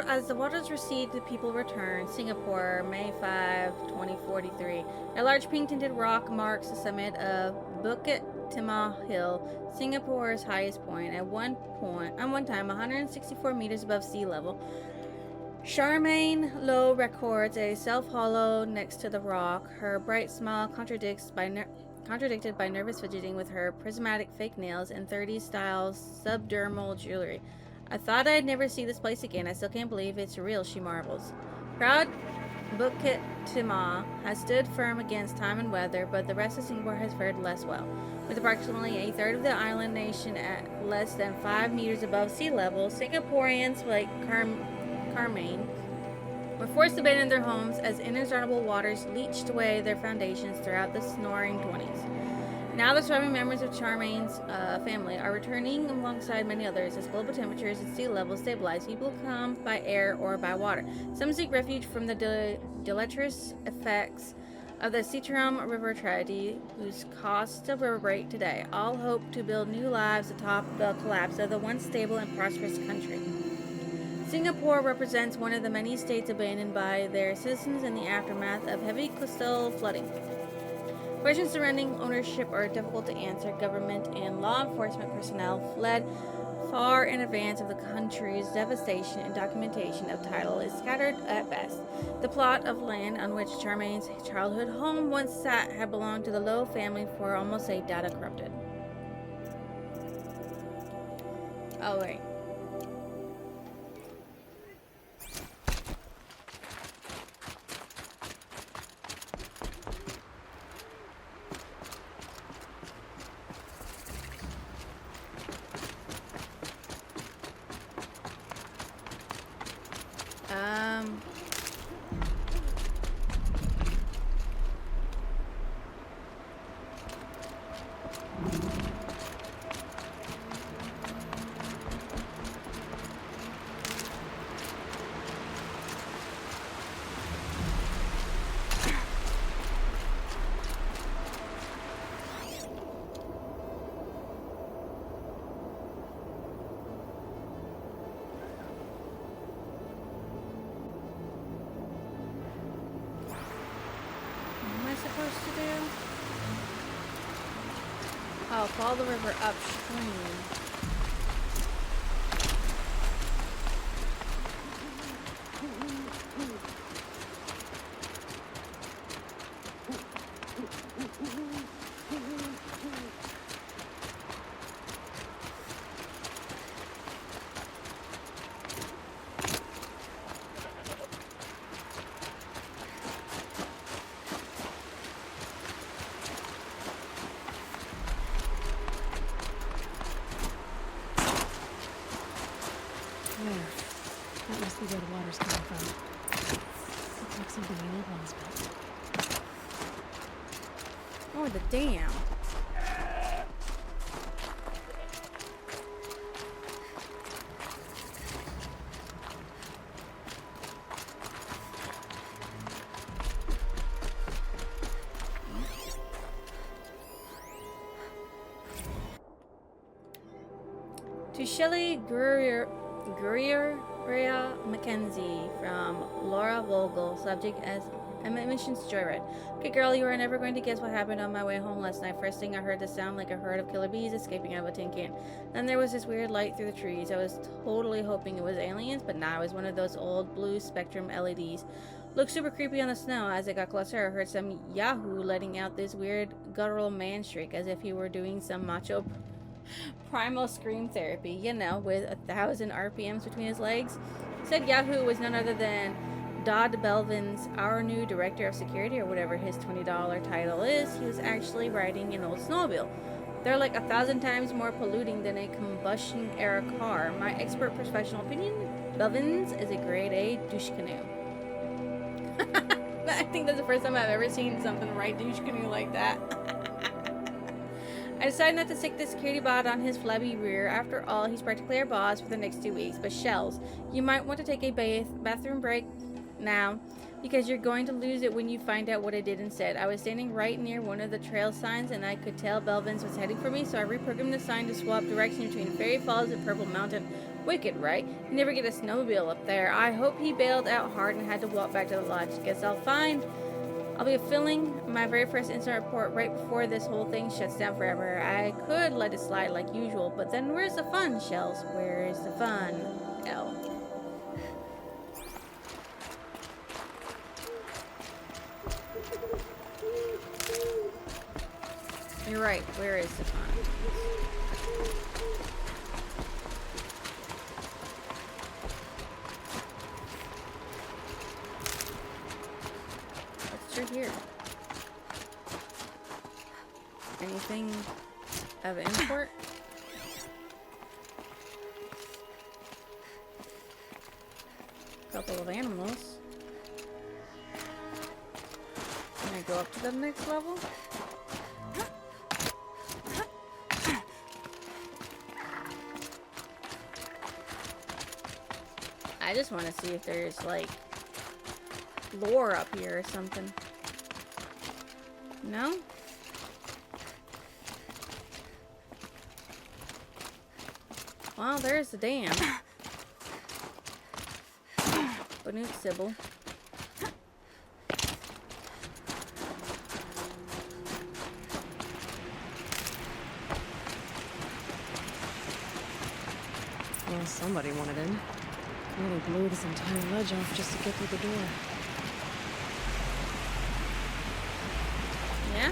Speaker 1: As the waters recede, the people return. Singapore, May 5, 2043. A large pink-tinted rock marks the summit of Bukit Timah Hill, Singapore's highest point. At one time, 164 meters above sea level. Charmaine Lowe records a self-hollow next to the rock. Her bright smile contradicted by nervous fidgeting with her prismatic fake nails and 30s-style subdermal jewelry. I thought I'd never see this place again. I still can't believe it's real, she marvels. Proud Bukit Timah has stood firm against time and weather, but the rest of Singapore has fared less well. With approximately a third of the island nation at less than 5 meters above sea level, Singaporeans like Carmaine were forced to abandon their homes as inexorable waters leached away their foundations throughout the snoring 20s. Now the surviving members of Charmaine's family are returning alongside many others as global temperatures and sea levels stabilize. People come by air or by water. Some seek refuge from the deleterious effects of the Citram River tragedy, whose costs still reverberate today. All hope to build new lives atop the collapse of the once stable and prosperous country. Singapore represents one of the many states abandoned by their citizens in the aftermath of heavy coastal flooding. Questions surrounding ownership are difficult to answer. Government and law enforcement personnel fled far in advance of the country's devastation, and documentation of title is scattered at best. The plot of land on which Charmaine's childhood home once sat had belonged to the Lowe family for almost a data corrupted. Oh, wait. Oh, follow the river upstream.
Speaker 2: There. That must be where the water's coming from. Looks like something the old ones built.
Speaker 1: Oh, the dam. To Shelley Greer Mackenzie from Laura Vogel, subject as emissions joyride. Okay, girl, you are never going to guess what happened on my way home last night. First thing I heard the sound like a herd of killer bees escaping out of a tin can. Then there was this weird light through the trees. I was totally hoping it was aliens, but nah, it was one of those old blue spectrum LEDs. Looked super creepy on the snow. As I got closer, I heard some yahoo letting out this weird guttural man shriek as if he were doing some macho primal scream therapy, you know, with 1,000 RPMs between his legs. Said Yahoo was none other than Dodd Belvin's our new director of security, or whatever his $20 title is. He was actually riding an old snowmobile. They're like 1,000 times more polluting than a combustion era car. My expert professional opinion, Belvin's is a grade A douche canoe. I think that's the first time I've ever seen something ride douche canoe like that. I decided not to stick the security bot on his flabby rear. After all, he's practically our boss for the next 2 weeks. But Shells, you might want to take a bathroom break now, because you're going to lose it when you find out what I did instead. I was standing right near one of the trail signs, and I could tell Belvin's was heading for me, so I reprogrammed the sign to swap direction between Fairy Falls and Purple Mountain. Wicked, right? You never get a snowmobile up there. I hope he bailed out hard and had to walk back to the lodge. Guess I'll be filling my very first incident report right before this whole thing shuts down forever. I could let it slide like usual, but then where's the fun, Shells? Where's the fun? L. You're right, where is the fun? Here. Anything of import? Couple of animals. Can I go up to the next level? I just want to see if there's like lore up here or something. No? Well, there's the dam. Banuk Sybil.
Speaker 2: Well, somebody wanted in. Really blew this entire ledge off just to get through the door.
Speaker 1: Yeah?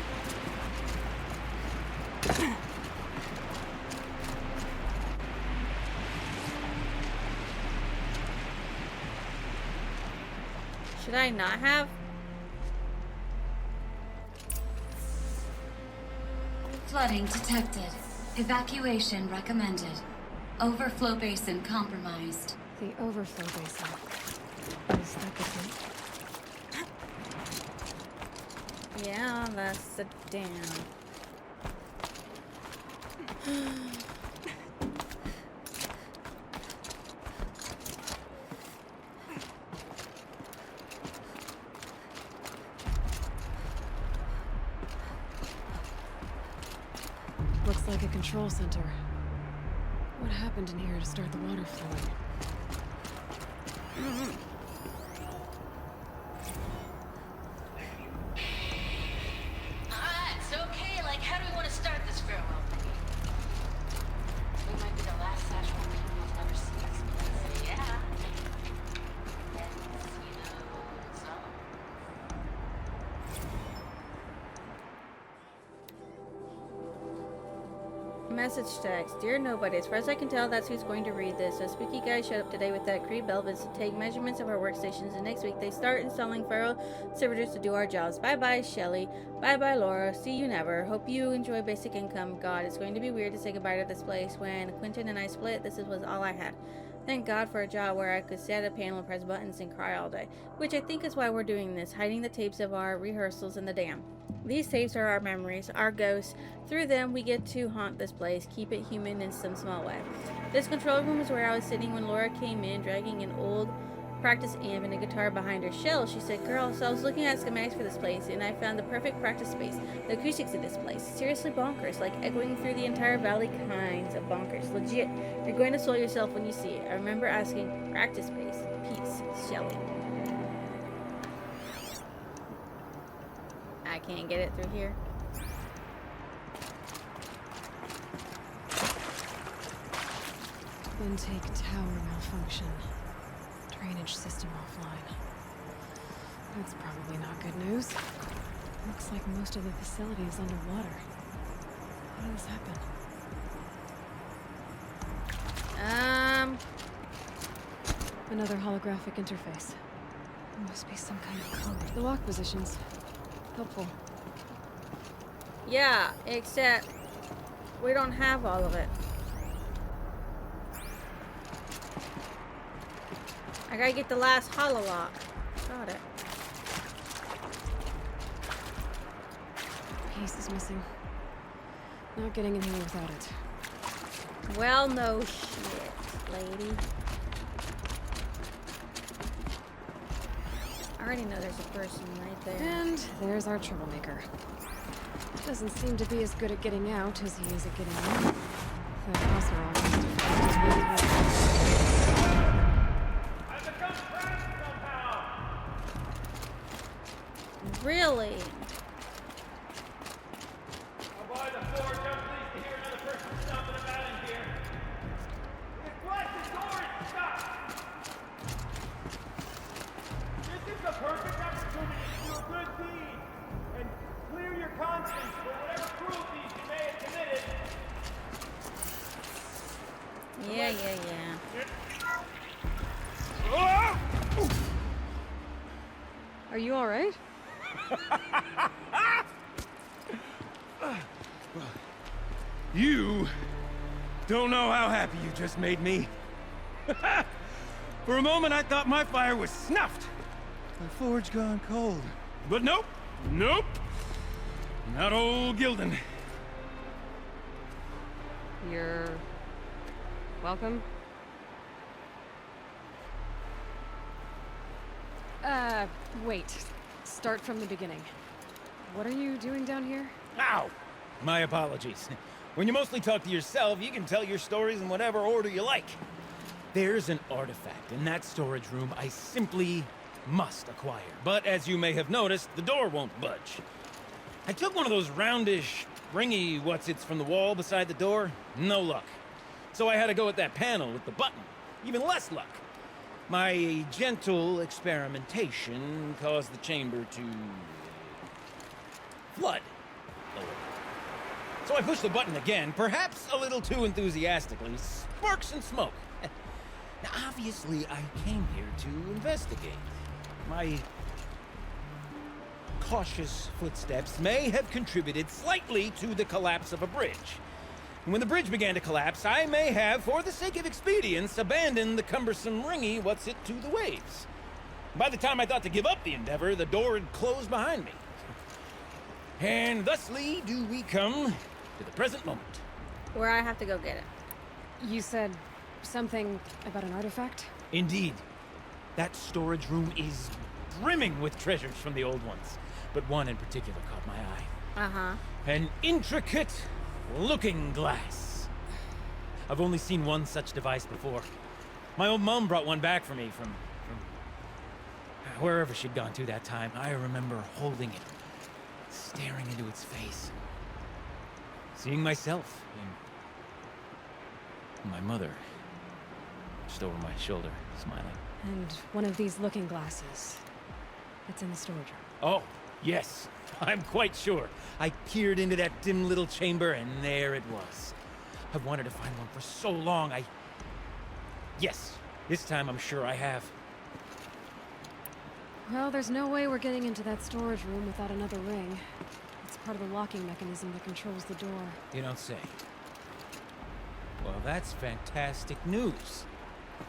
Speaker 1: Should I not have?
Speaker 13: Flooding detected. Evacuation recommended. Overflow basin compromised.
Speaker 2: The overflow basin. Is that the thing?
Speaker 1: Yeah, that's the dam.
Speaker 2: Looks like a control center. What happened in here to start the water flowing?
Speaker 13: It's okay. Like, how do we want to start this farewell thing? We might be the last Saturn people will ever see us. Yeah.
Speaker 1: Message text. Dear Nobody, as far as I can tell, that's who's going to read this. A spooky guy showed up today with that creep Belvis to take measurements of our workstations, and next week they start installing feral servitors to do our jobs. Bye-bye, Shelly. Bye-bye, Laura. See you never. Hope you enjoy basic income. God, it's going to be weird to say goodbye to this place. When Quentin and I split, this was all I had. Thank God for a job where I could sit at a panel and press buttons and cry all day. Which I think is why we're doing this, hiding the tapes of our rehearsals in the dam. These tapes are our memories, our ghosts. Through them, we get to haunt this place, keep it human in some small way. This control room is where I was sitting when Laura came in, dragging an old practice amp and a guitar behind her shell. She said, "Girl, so I was looking at schematics for this place, and I found the perfect practice space. The acoustics of this place, seriously bonkers, like echoing through the entire valley, kinds of bonkers. Legit. You're going to soul yourself when you see it." I remember asking, "Practice space, peace, Shelly." I can't get it through here.
Speaker 2: Intake tower malfunction. Drainage system offline. That's probably not good news. Looks like most of the facility is underwater. How did this happen? Another holographic interface. There must be some kind of code. The lock positions. Helpful.
Speaker 1: Yeah, except we don't have all of it. I gotta get the last hololock. Got it.
Speaker 2: Piece is missing. Not getting in here without it.
Speaker 1: Well, no shit, lady. I already know there's a person right there.
Speaker 2: And there's our troublemaker. Doesn't seem to be as good at getting out as he is at getting in. The Oswald must have found his way out.
Speaker 1: Really?
Speaker 2: Yeah. Are you all right?
Speaker 8: You don't know how happy you just made me. For a moment, I thought my fire was snuffed.
Speaker 6: My forge gone cold.
Speaker 8: But nope. Nope. Not old Gildan.
Speaker 2: You're welcome. Wait. Start from the beginning. What are you doing down here?
Speaker 8: Ow! My apologies. When you mostly talk to yourself, you can tell your stories in whatever order you like. There's an artifact in that storage room I simply must acquire. But as you may have noticed, the door won't budge. I took one of those roundish, ringy what's-its from the wall beside the door. No luck. So I had to go with that panel with the button. Even less luck. My gentle experimentation caused the chamber to flood a little. So I pushed the button again, perhaps a little too enthusiastically. Sparks and smoke. Now, obviously, I came here to investigate. My cautious footsteps may have contributed slightly to the collapse of a bridge. And when the bridge began to collapse, I may have, for the sake of expedience, abandoned the cumbersome ringy what's-it to the waves. By the time I thought to give up the endeavor, the door had closed behind me. And thusly do we come to the present moment.
Speaker 1: Where I have to go get it.
Speaker 2: You said something about an artifact?
Speaker 8: Indeed. That storage room is brimming with treasures from the old ones. But one in particular caught my eye.
Speaker 1: Uh-huh.
Speaker 8: An intricate looking glass. I've only seen one such device before. My old mom brought one back for me from wherever she'd gone to that time. I remember holding it, staring into its face, seeing myself and my mother just over my shoulder, smiling.
Speaker 2: And one of these looking glasses. It's in the storage room.
Speaker 8: Oh, yes. I'm quite sure. I peered into that dim little chamber, and there it was. I've wanted to find one for so long, Yes, this time I'm sure I have.
Speaker 2: Well, there's no way we're getting into that storage room without another ring. It's part of the locking mechanism that controls the door.
Speaker 8: You don't say. Well, that's fantastic news.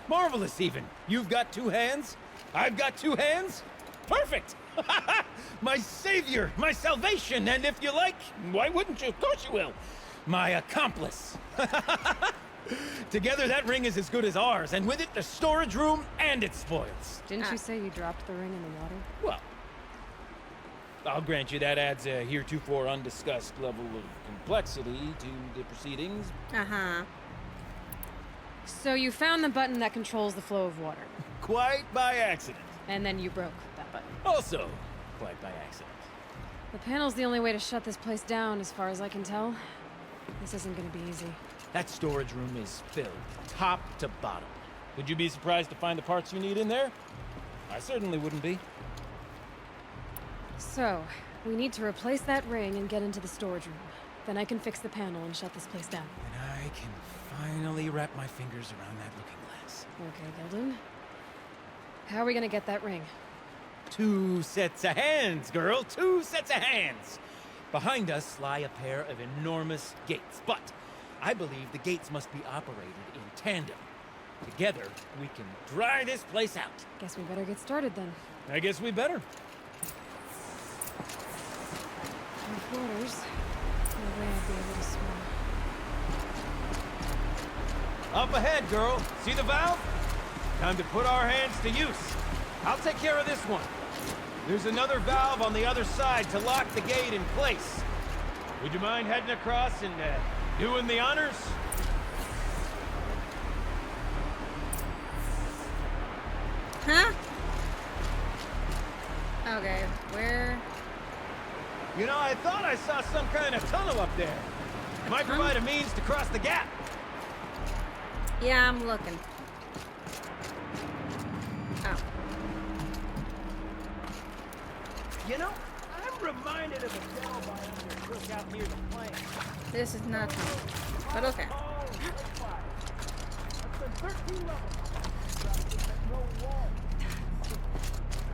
Speaker 8: Marvelous, even. You've got two hands. I've got two hands. Perfect. My savior, my salvation, and if you like, why wouldn't you? Of course you will. My accomplice. Together, that ring is as good as ours, and with it, the storage room and its spoils.
Speaker 2: Didn't you say you dropped the ring in the water?
Speaker 8: Well, I'll grant you that adds a heretofore undiscussed level of complexity to the proceedings.
Speaker 1: Uh-huh.
Speaker 2: So you found the button that controls the flow of water.
Speaker 8: Quite by accident.
Speaker 2: And then you broke that button.
Speaker 8: Also, quite by accident.
Speaker 2: The panel's the only way to shut this place down, as far as I can tell. This isn't gonna be easy.
Speaker 8: That storage room is filled, top to bottom. Would you be surprised to find the parts you need in there? I certainly wouldn't be.
Speaker 2: So, we need to replace that ring and get into the storage room. Then I can fix the panel and shut this place down.
Speaker 8: And I can finally wrap my fingers around that looking glass.
Speaker 2: Okay, Gilden. How are we gonna get that ring?
Speaker 8: 2 sets of hands, girl. 2 sets of hands. Behind us lie a pair of enormous gates, but I believe the gates must be operated in tandem. Together, we can dry this place out.
Speaker 2: Guess we better get started then.
Speaker 8: I guess we better.
Speaker 2: With orders, no way I'd be able to swim.
Speaker 8: Up ahead, girl. See the valve? Time to put our hands to use. I'll take care of this one. There's another valve on the other side to lock the gate in place. Would you mind heading across and doing the honors?
Speaker 1: Huh? Okay, where?
Speaker 8: You know, I thought I saw some kind of tunnel up there. Might provide a means to cross the gap.
Speaker 1: Yeah, I'm looking. Oh.
Speaker 8: You know, I'm reminded of a gal by under crook out near the plane.
Speaker 1: This is not tunnel, but okay.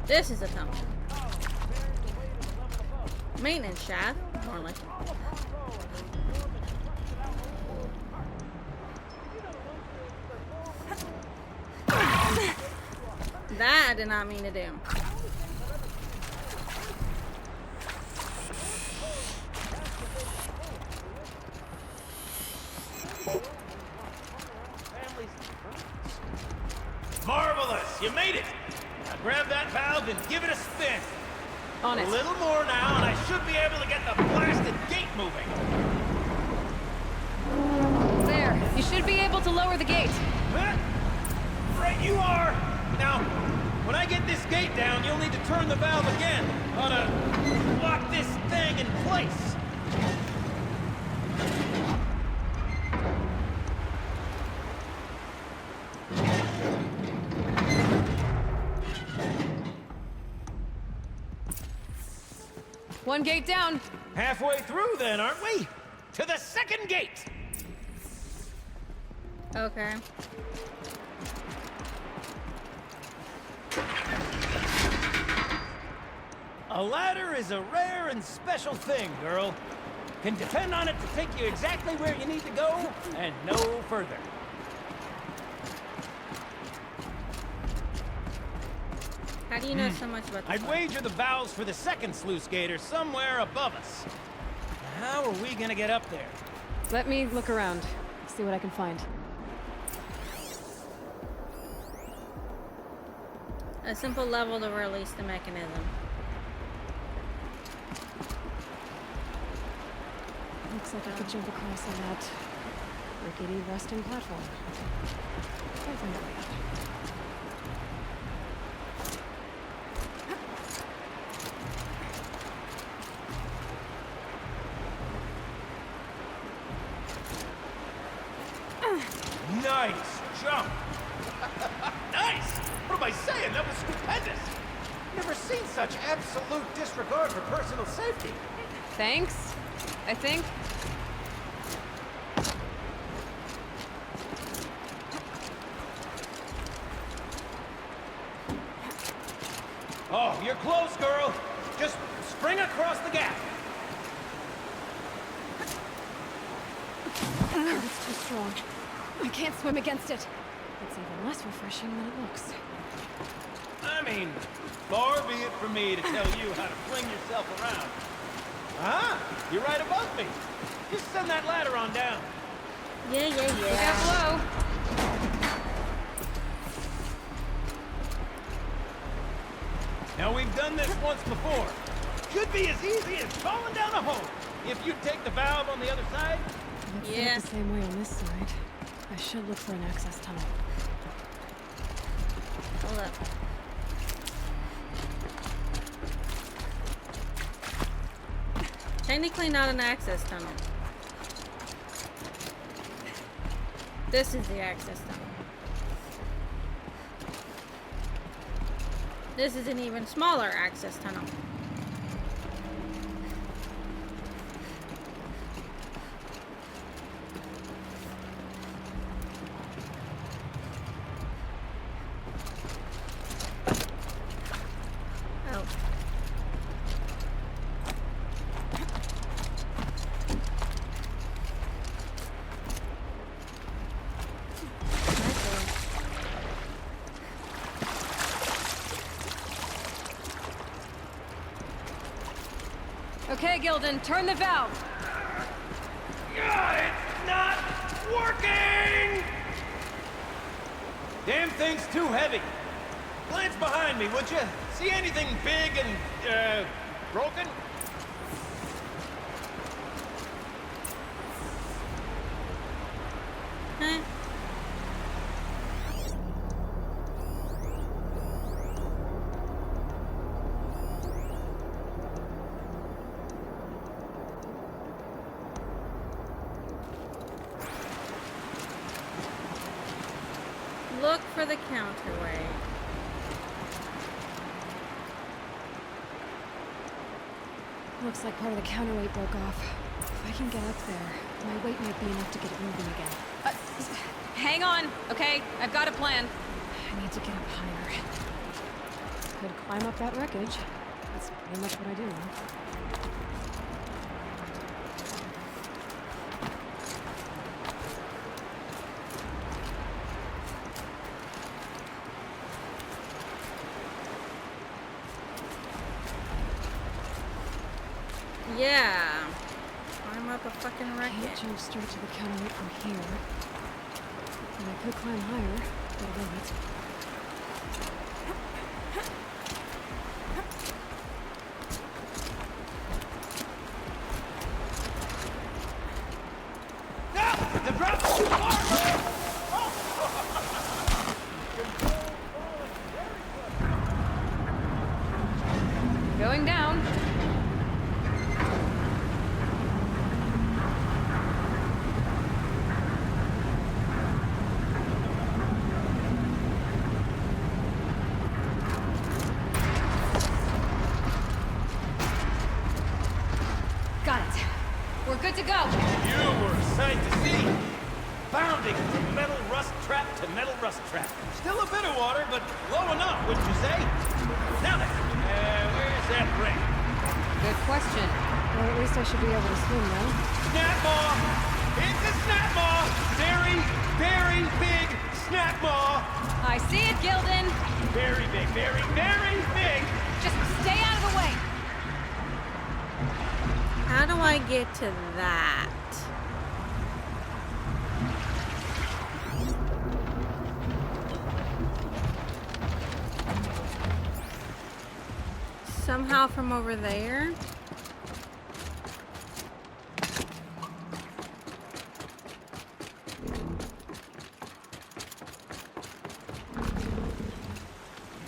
Speaker 1: This is a tunnel. Maintenance shaft, more like. That I did not mean to do.
Speaker 8: Marvelous! You made it! Now grab that valve and give it a spin.
Speaker 2: On it.
Speaker 8: A little more now, and I should be able to get the blasted gate moving.
Speaker 2: There. You should be able to lower the gate.
Speaker 8: Huh? Right you are! Now, when I get this gate down, you'll need to turn the valve again. Ought to lock this thing in place.
Speaker 2: One gate down.
Speaker 8: Halfway through then, aren't we? To the second gate!
Speaker 1: Okay.
Speaker 8: A ladder is a rare and special thing, girl. Can depend on it to take you exactly where you need to go, and no further.
Speaker 1: How do you know so much about this?
Speaker 8: I'd wager the valves for the second sluice gate are somewhere above us. How are we gonna get up there?
Speaker 2: Let me look around. See what I can find.
Speaker 1: A simple level to release the mechanism.
Speaker 2: Looks like I could jump across on that rickety resting platform. I'll find a way up.
Speaker 8: Nice jump! Nice! What am I saying? That was stupendous! Never seen such absolute disregard for personal safety.
Speaker 2: Thanks, I think.
Speaker 8: Oh, you're close, girl. Just spring across the gap.
Speaker 2: It's too strong. I can't swim against it. It's even less refreshing than it looks.
Speaker 14: I mean, far be it from me to tell you how to fling yourself around. Ah, you're right above me. Just send that ladder on down.
Speaker 1: Yeah.
Speaker 2: Look out below.
Speaker 14: Now, we've done this once before. Could be as easy as falling down a hole. If you take the valve on the other side.
Speaker 2: It's set up the same way on this side. I should look for an access tunnel.
Speaker 1: Hold up. Technically not an access tunnel. This is the access tunnel. This is an even smaller access tunnel.
Speaker 2: Okay, Gilden, turn the valve.
Speaker 14: God, it's not working! Damn thing's too heavy. Glance behind me, would you? See anything big and, broken?
Speaker 1: Huh? Look for the counterway.
Speaker 2: Looks like part of the counterweight broke off. If I can get up there, my weight might be enough to get it moving again. Hang on, okay? I've got a plan. I need to get up higher. Could climb up that wreckage. That's pretty much what I do now.
Speaker 1: Yeah. Climb up a fucking
Speaker 2: Can't
Speaker 1: wreckage.
Speaker 2: jump straight to the counterweight from here. And I could climb higher, but I won't.
Speaker 14: The drop's too far!
Speaker 2: Going down. Got it. We're good to go.
Speaker 14: You were a sight to see. Bounding from metal rust trap to metal rust trap. Still a bit of water, but low enough, wouldn't you say? Now then, where's that ring?
Speaker 2: Good question. Well, at least I should be able to swim now.
Speaker 14: Snap maw! It's a snap maw! Very, very big snap maw!
Speaker 2: I see it, Gilden.
Speaker 14: Very big, very, very big!
Speaker 2: Just stay out of the way.
Speaker 1: How do I get to that? Somehow from over there?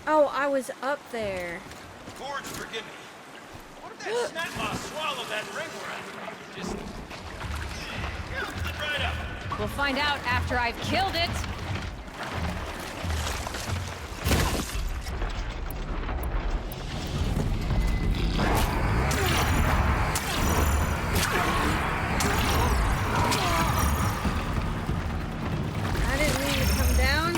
Speaker 1: Oh, I was up there.
Speaker 14: Forge, forgive me. What if that snap maw swallowed that ring around? Just... yeah, right up.
Speaker 2: We'll find out after I've killed it.
Speaker 1: I didn't mean to come down.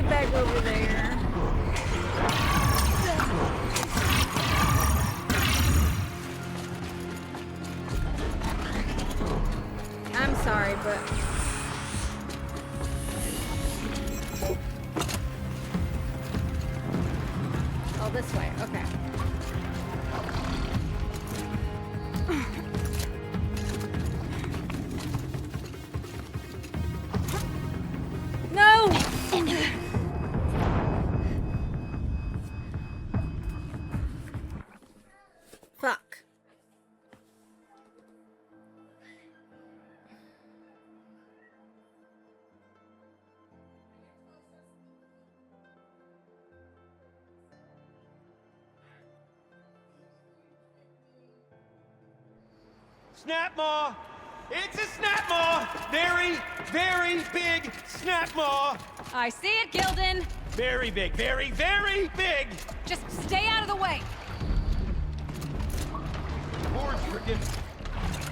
Speaker 1: get back over there. I'm sorry, but... Oh, this way. Okay. No! Fuck.
Speaker 14: Snap maw! It's a snap maw! Very, very big snap maw!
Speaker 2: I see it, Gildan.
Speaker 14: Very big, very, very big!
Speaker 2: Just stay out of the way.
Speaker 14: Lord forgive me.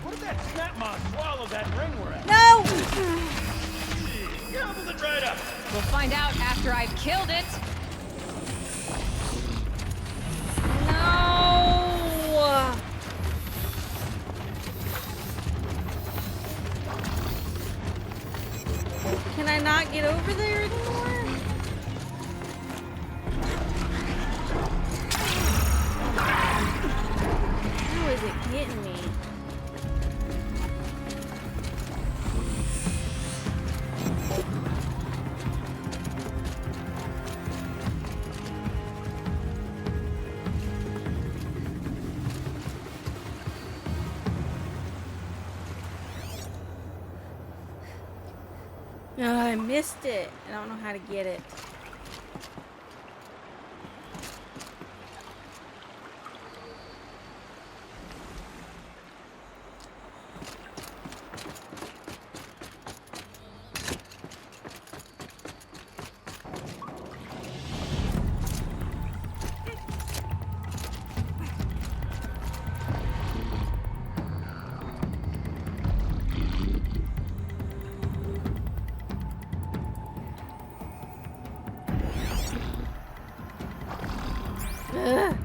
Speaker 14: What did that snap maw swallow that ring we're at?
Speaker 1: No!
Speaker 14: Gobbled it right up!
Speaker 2: We'll find out after I've killed it.
Speaker 1: No! Can I not get over there anymore? How is it hitting me? Oh, I missed it. I don't know how to get it. Ugh.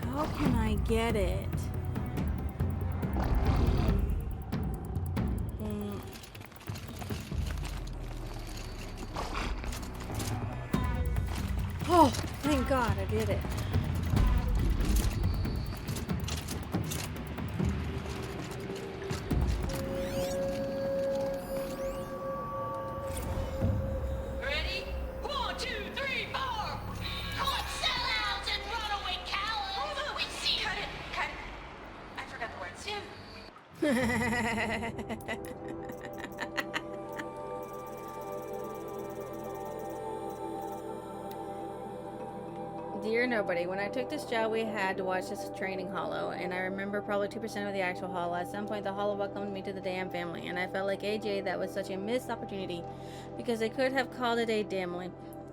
Speaker 1: How can I get it? Oh, thank God I did it.
Speaker 13: Ready? 1, 2, 3, 4! Caught sellouts and runaway cowards! We see. Cut it! Cut it! I forgot the words.
Speaker 1: Dear Nobody, when I took this job, we had to watch this training holo, and I remember probably 2% of the actual holo. At some point, the holo welcomed me to the damn family, and I felt like AJ that was such a missed opportunity because they could have called it a damly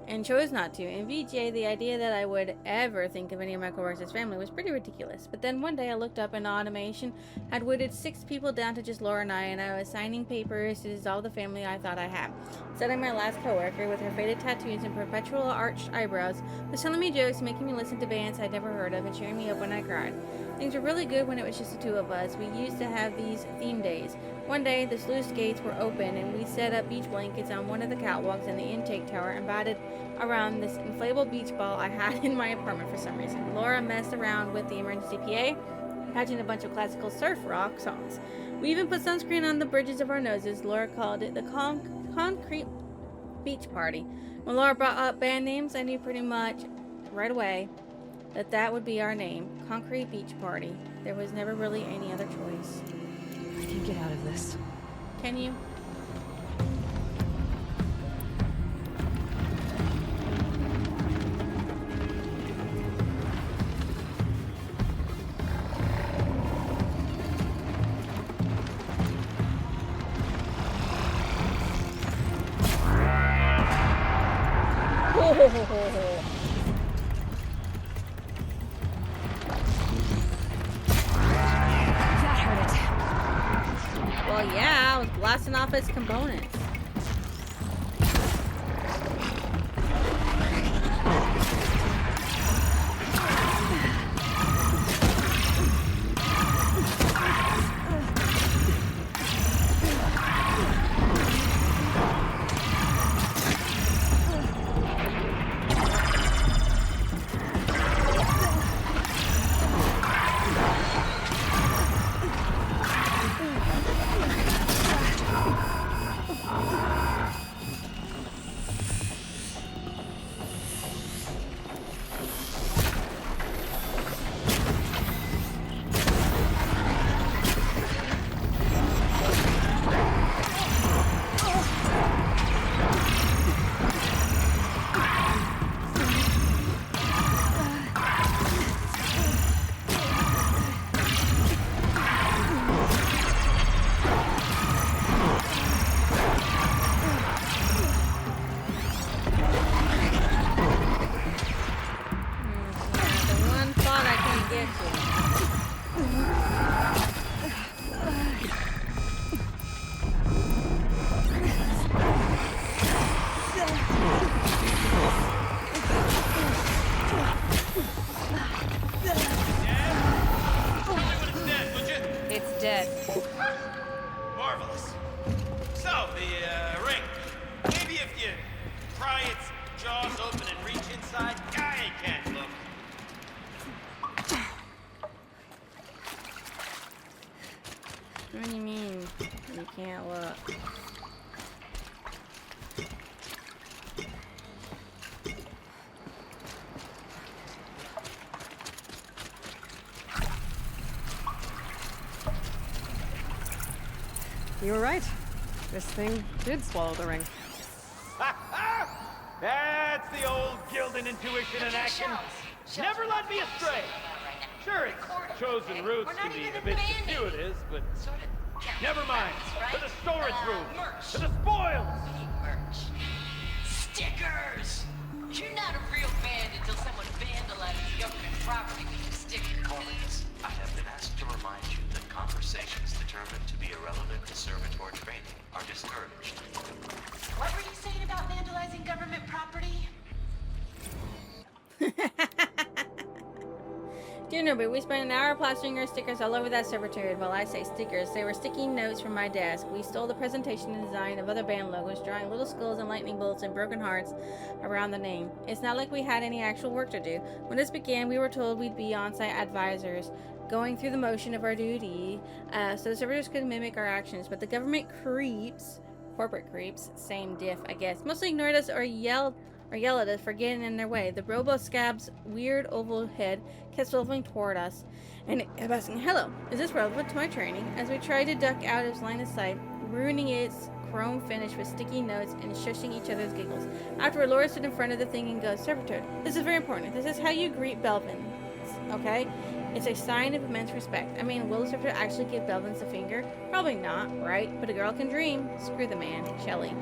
Speaker 1: and chose not to. In VJ, the idea that I would ever think of any of my coworkers as family was pretty ridiculous. But then one day I looked up and automation had whittled 6 people down to just Laura and I was signing papers to dissolve the family I thought I had. Suddenly my last coworker, with her faded tattoos and perpetual arched eyebrows, was telling me jokes, making me listen to bands I'd never heard of, and cheering me up when I cried. Things were really good when it was just the 2 of us. We used to have these theme days. One day, the sluice gates were open, and we set up beach blankets on one of the catwalks in the intake tower and batted around this inflatable beach ball I had in my apartment for some reason. Laura messed around with the emergency PA, patching a bunch of classical surf rock songs. We even put sunscreen on the bridges of our noses. Laura called it the concrete beach party. When Laura brought up band names, I knew pretty much right away that would be our name, Concrete Beach Party. There was never really any other choice.
Speaker 2: I can get out of this.
Speaker 1: Can you? Well, blasting off its components.
Speaker 14: Marvelous. So, the ring. Maybe if you pry its jaws open and reach inside, I can't look.
Speaker 1: What do you mean you can't look?
Speaker 2: You were right. This thing did swallow the ring.
Speaker 14: That's the old Gildan intuition in action. Never led me astray. Sure, its chosen routes can be a bit gratuitous, but never mind. To the storage room. To the spoils.
Speaker 13: Merch. Stickers! You're not a real band until someone vandalizes government property with your sticker coins.
Speaker 15: I have been asked to remind you that conversations determined to be irrelevant to servitor training are discouraged.
Speaker 13: What were you saying about vandalizing government property?
Speaker 1: Dear nobody, we spent an hour plastering our stickers all over that servitude. Well, I say stickers. They were sticky notes from my desk. We stole the presentation and design of other band logos, drawing little skulls and lightning bolts and broken hearts around the name. It's not like we had any actual work to do. When this began, we were told we'd be on-site advisors, going through the motion of our duty, so the servitors could mimic our actions. But the government creeps, corporate creeps, same diff, I guess, mostly ignored us or yell at us for getting in their way. The robo-scab's weird oval head kept swiveling toward us and kept asking, "Hello, is this relevant to my training?" As we tried to duck out of its line of sight, ruining its chrome finish with sticky notes and shushing each other's giggles. Afterward, Laura stood in front of the thing and goes, "Servitor, this is very important. This is how you greet Belvins, okay? It's a sign of immense respect. I mean, will the servitor actually give Belvins a finger? Probably not, right? But a girl can dream. Screw the man. Shelley."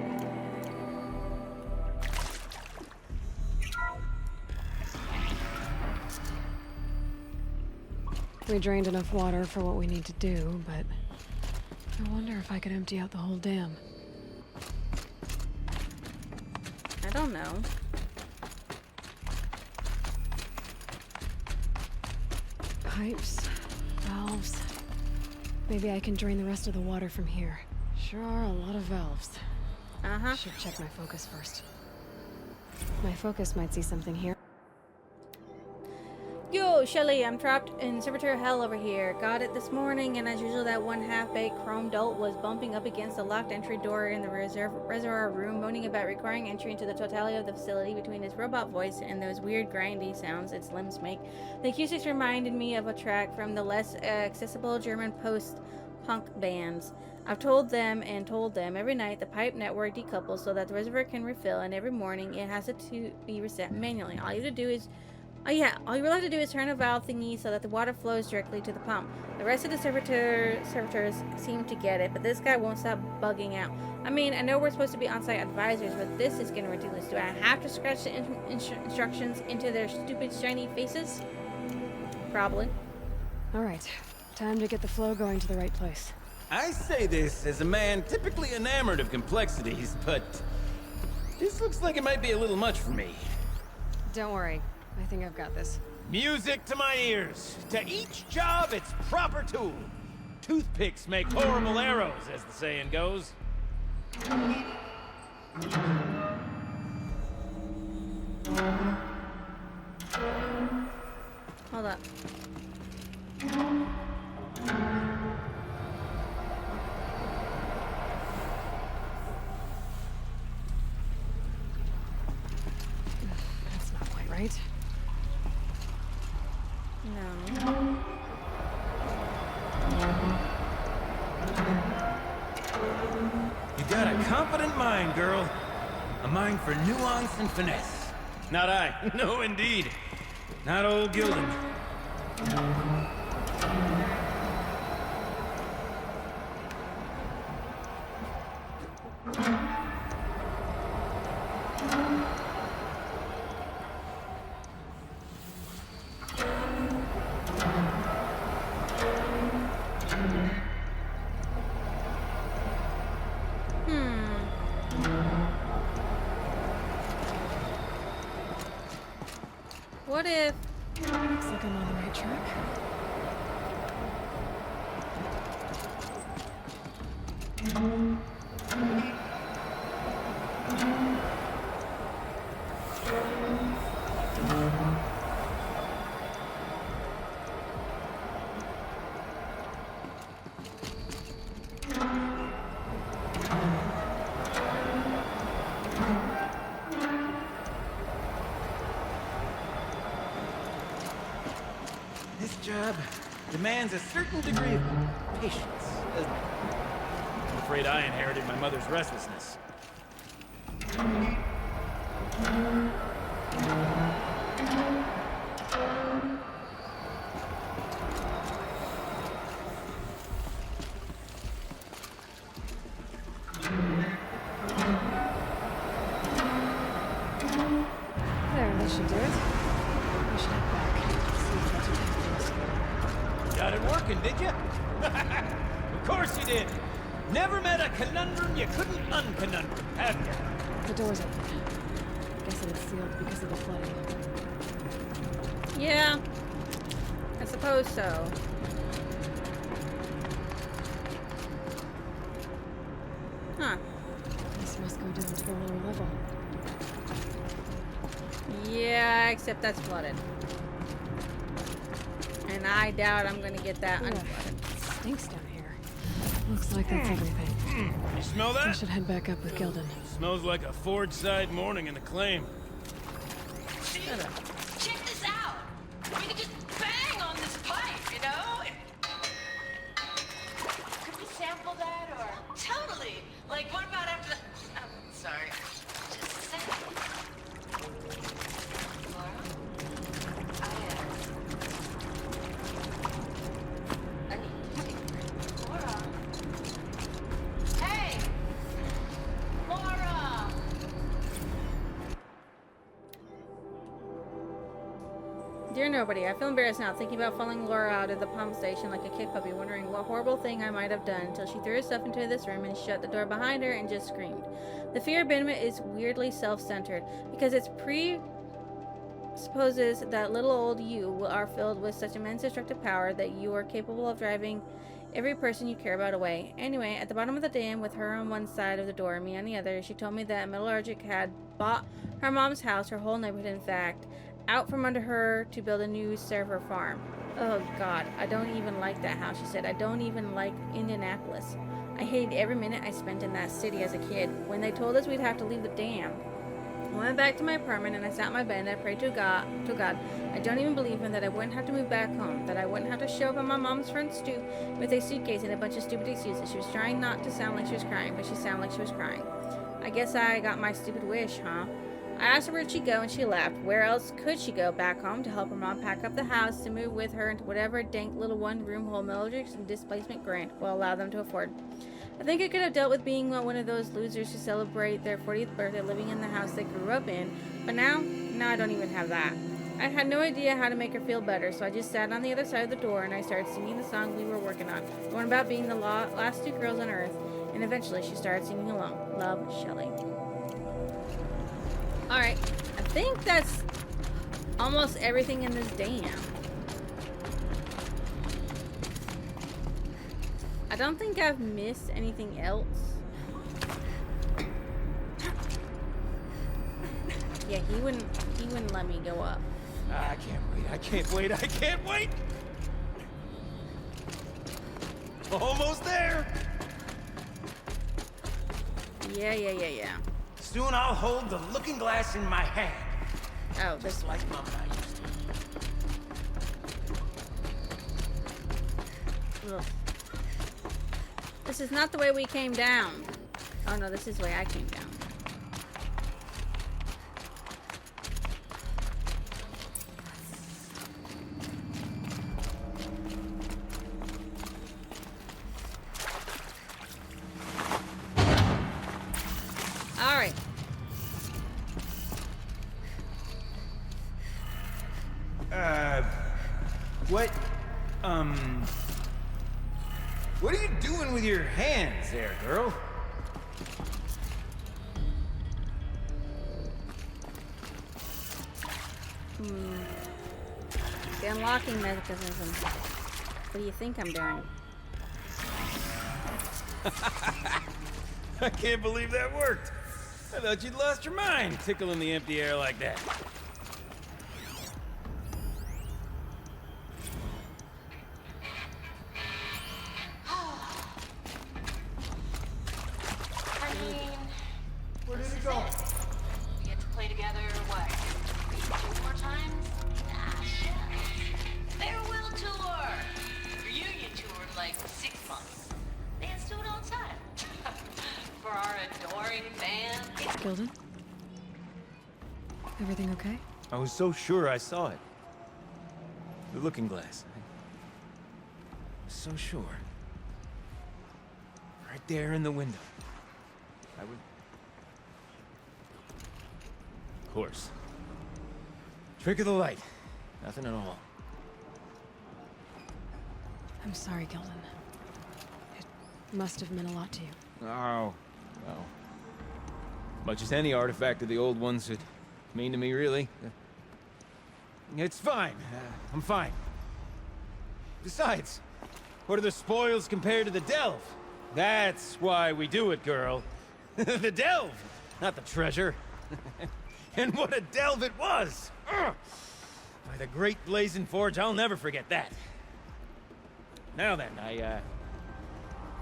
Speaker 2: We drained enough water for what we need to do, but I wonder if I could empty out the whole dam.
Speaker 1: I don't know.
Speaker 2: Pipes, valves. Maybe I can drain the rest of the water from here. Sure are a lot of valves.
Speaker 1: Uh-huh.
Speaker 2: Should check my focus first. My focus might see something here.
Speaker 1: Yo, Shelly, I'm trapped in servitor hell over here. Got it this morning, and as usual, that one half-baked chrome dolt was bumping up against the locked entry door in the reservoir room, moaning about requiring entry into the totality of the facility between his robot voice and those weird grindy sounds its limbs make. The acoustics reminded me of a track from the less accessible German post-punk bands. I've told them every night the pipe network decouples so that the reservoir can refill, and every morning it has to be reset manually. All you really have to do is turn a valve thingy so that the water flows directly to the pump. The rest of the servitors seem to get it, but this guy won't stop bugging out. I mean, I know we're supposed to be on-site advisors, but this is getting ridiculous. Do I have to scratch the instructions into their stupid shiny faces? Probably.
Speaker 2: All right, time to get the flow going to the right place.
Speaker 14: I say this as a man typically enamored of complexities, but this looks like it might be a little much for me.
Speaker 2: Don't worry. I think I've got this.
Speaker 14: Music to my ears. To each job, its proper tool. Toothpicks make horrible arrows, as the saying goes.
Speaker 1: Hold up.
Speaker 2: That's not quite right.
Speaker 1: No.
Speaker 14: You got a confident mind, girl. A mind for nuance and finesse. Not I. No, indeed. Not old Gildan.
Speaker 1: What if...
Speaker 2: Looks like I'm on the right track.
Speaker 14: This job demands a certain degree of patience, doesn't it? I'm afraid I inherited my mother's restlessness.
Speaker 2: There, that should do it. I should head back. See if that's what happens.
Speaker 14: Got it working, did you? Of course you did. Never met a conundrum you couldn't unconundrum, have you?
Speaker 2: The door's open. Guessing it's sealed because of the flooding.
Speaker 1: Yeah. I suppose so. Huh.
Speaker 2: This must go down to the lower level.
Speaker 1: Yeah, except that's flooded. And I doubt I'm gonna get that unflooded.
Speaker 2: It stinks down here. Looks like that's everything.
Speaker 14: You smell that?
Speaker 2: I should head back up with Gildan.
Speaker 14: Smells like a Forge-side morning in the claim.
Speaker 1: Shut up.
Speaker 13: Check this out. We could just bang on this pipe, you know? Could we sample that or? Totally. Like, what about after the? Oh, sorry. Just a second. Laura? I need Laura. Hey! Laura!
Speaker 1: Dear nobody, I feel embarrassed now thinking about following Laura out of the pump station like a kid puppy, wondering what horrible thing I might have done until she threw herself into this room and shut the door behind her and just screamed. The fear abandonment is weirdly self-centered because it presupposes that little old you are filled with such immense destructive power that you are capable of driving every person you care about away. Anyway, at the bottom of the dam, with her on one side of the door and me on the other, she told me that Metallurgic had bought her mom's house, her whole neighborhood in fact, out from under her to build a new server farm. Oh god, I don't even like that house, she said. I don't even like Indianapolis. I hated every minute I spent in that city as a kid. When they told us we'd have to leave the dam, I went back to my apartment and I sat in my bed and I prayed to God. I don't even believe him that I wouldn't have to move back home, that I wouldn't have to show up at my mom's front stoop with a suitcase and a bunch of stupid excuses. She was trying not to sound like she was crying, but she sounded like she was crying. I guess I got my stupid wish, huh? I asked her where'd she go and she laughed. Where else could she go? Back home to help her mom pack up the house to move with her into whatever dank little one-room hole Mildred's and displacement grant will allow them to afford. I think I could have dealt with being one of those losers who celebrate their 40th birthday living in the house they grew up in, but now I don't even have that. I had no idea how to make her feel better, so I just sat on the other side of the door and I started singing the song we were working on, the one about being the last two girls on Earth. And eventually she started singing along. Love, Shelley. Alright, I think that's almost everything in this dam. I don't think I've missed anything else. Yeah, he wouldn't let me go up.
Speaker 14: I can't wait, I can't wait, I can't wait! Almost there!
Speaker 1: Yeah.
Speaker 14: Soon I'll hold the looking glass in my hand.
Speaker 1: Oh, this
Speaker 14: like Mama and I used to.
Speaker 1: Ugh. This is not the way we came down. Oh no, this is the way I came down. Alright.
Speaker 14: What are you doing with your hands there, girl?
Speaker 1: The unlocking mechanism. What do you think I'm doing?
Speaker 14: I can't believe that worked. I thought you'd lost your mind, tickling the empty air like that.
Speaker 13: Where did it go? We get to play together, what? 2 more times? Nah, shucks. Farewell tour! Reunion tour in like 6 months. Bands do it all the time. For our adoring fans.
Speaker 2: Gilden? Everything okay?
Speaker 14: I was so sure I saw it. The looking glass. I was so sure. Right there in the window. I would... Of course. Trick of the light. Nothing at all.
Speaker 2: I'm sorry, Gilden. It must have meant a lot to you.
Speaker 14: Oh, well. Much as any artifact of the old ones would mean to me, really. It's fine. I'm fine. Besides, what are the spoils compared to the delve? That's why we do it, girl. The delve, not the treasure. And what a delve it was! Ugh. By the great blazing forge, I'll never forget that. Now then, I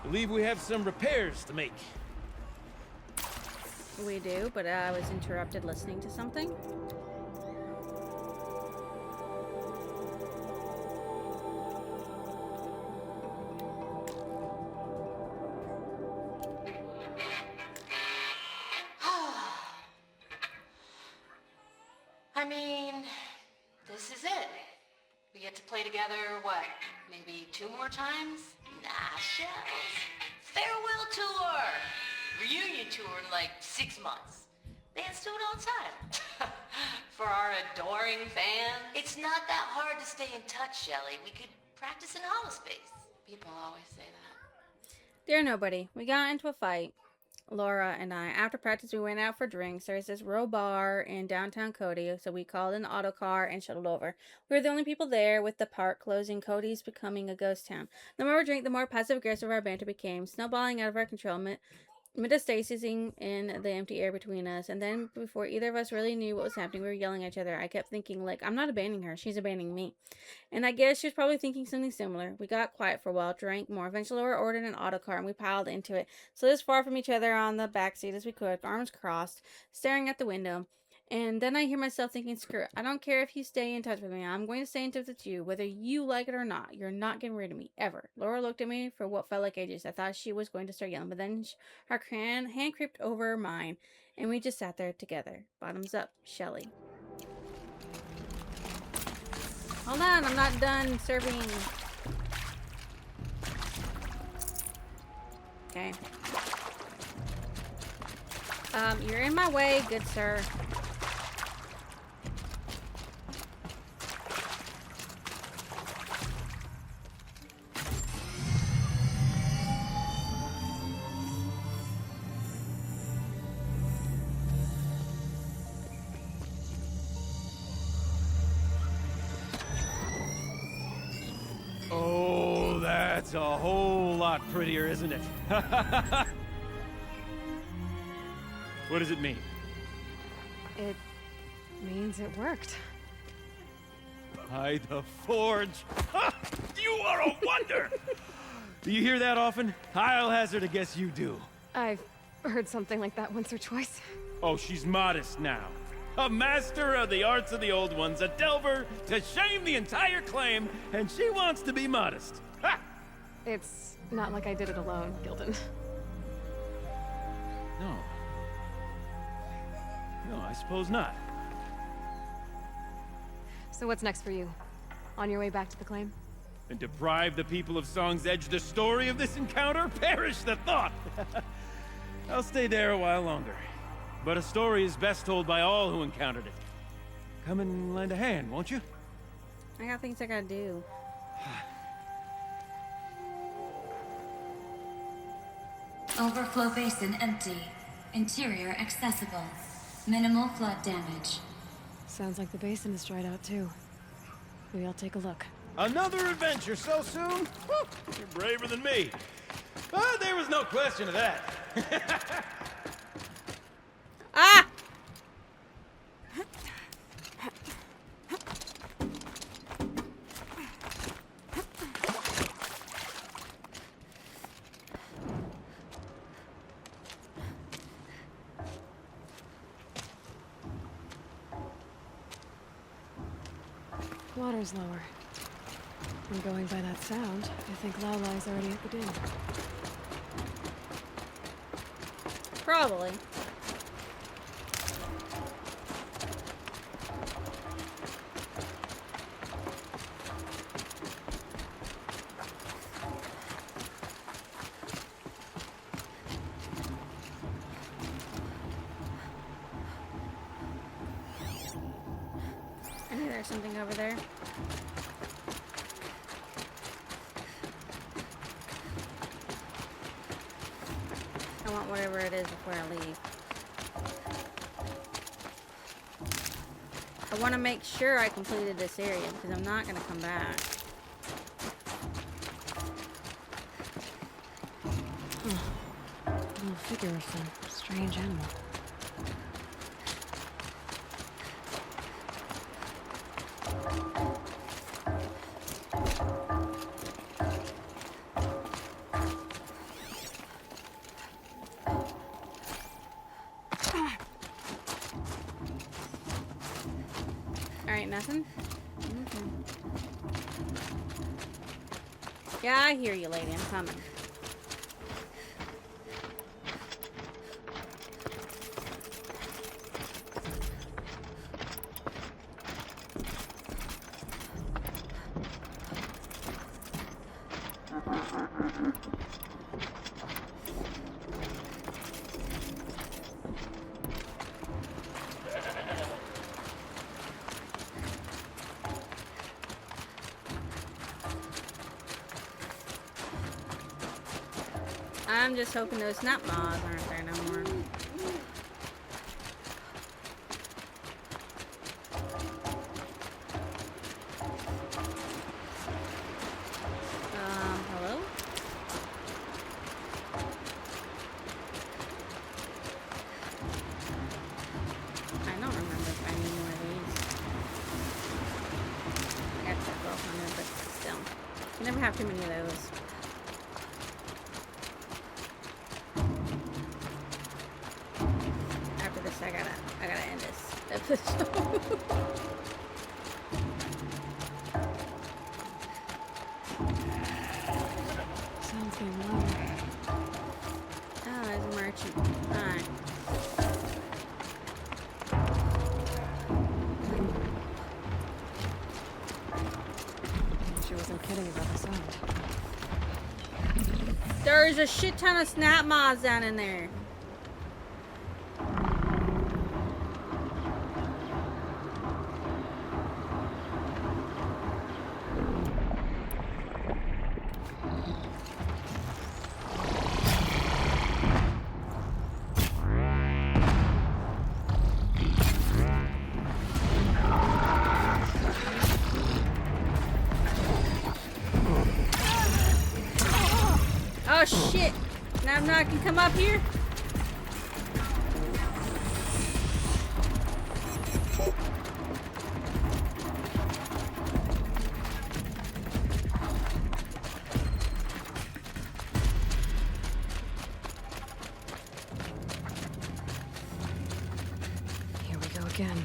Speaker 14: believe we have some repairs to make.
Speaker 1: We do, but I was interrupted listening to something.
Speaker 13: I mean, this is it. We get to play together, what? Maybe 2 more times? Nah, shells. Farewell tour! Reunion tour in like 6 months. Bands do it all the time. For our adoring fans. It's not that hard to stay in touch, Shelley. We could practice in holospace. People always say that.
Speaker 1: Dear nobody, we got into a fight. Laura and I. After practice, we went out for drinks. There's this row bar in downtown Cody, so we called an auto car and shuttled over. We were the only people there, with the park closing. Cody's becoming a ghost town. The more we drank, the more passive-aggressive our banter became, snowballing out of our control, metastasizing in the empty air between us. And then, before either of us really knew what was happening, we were yelling at each other. I kept thinking, like, I'm not abandoning her. She's abandoning me. And I guess she was probably thinking something similar. We got quiet for a while, drank more. Eventually, Laura ordered an auto car, and we piled into it. Slid as far from each other on the back seat as we could, arms crossed, staring at the window. And then I hear myself thinking, screw it. I don't care if you stay in touch with me. I'm going to stay in touch with you, whether you like it or not. You're not getting rid of me, ever. Laura looked at me for what felt like ages. I thought she was going to start yelling, but then her hand creeped over mine, and we just sat there together. Bottoms up, Shelley. Hold on, I'm not done serving. Okay. You're in my way, good sir.
Speaker 14: Oh, that's a whole lot prettier, isn't it? What does it mean?
Speaker 2: It means it worked.
Speaker 14: By the forge. You are a wonder! Do you hear that often? I'll hazard a guess you do.
Speaker 2: I've heard something like that once or twice.
Speaker 14: Oh, she's modest now. A master of the arts of the old ones, a delver to shame the entire claim, and she wants to be modest. Ha!
Speaker 2: It's not like I did it alone, Gildan.
Speaker 14: No. No, I suppose not.
Speaker 2: So what's next for you? On your way back to the claim?
Speaker 14: And deprive the people of Song's Edge the story of this encounter? Perish the thought! I'll stay there a while longer. But a story is best told by all who encountered it. Come and lend a hand, won't you?
Speaker 1: I got things I gotta do.
Speaker 16: Overflow basin empty. Interior accessible. Minimal flood damage.
Speaker 2: Sounds like the basin is dried out too. Maybe I'll take a look.
Speaker 14: Another adventure so soon? Whew, you're braver than me. But there was no question of that.
Speaker 1: Ah!
Speaker 2: Water's lower. And going by that sound, I think Lala's already at the dam.
Speaker 1: Probably. I knew there's something over there. I want whatever it is before I leave. I want to make sure I completed this area because I'm not going to come back.
Speaker 2: Little figure of some strange animal.
Speaker 1: Alright, nothing? Okay. Yeah, I hear you, lady. I'm coming. I'm just hoping those snap moths aren't there no more. Hello? I don't remember if I need more of these. I got that 1200, but still. You never have too many of those. I gotta end this episode.
Speaker 2: Sounds getting louder.
Speaker 1: Oh, there's a merchant. Alright.
Speaker 2: She wasn't kidding about the sound.
Speaker 1: There's a shit ton of snap moths down in there. Oh shit! Now I can come up here?
Speaker 2: Here we go again.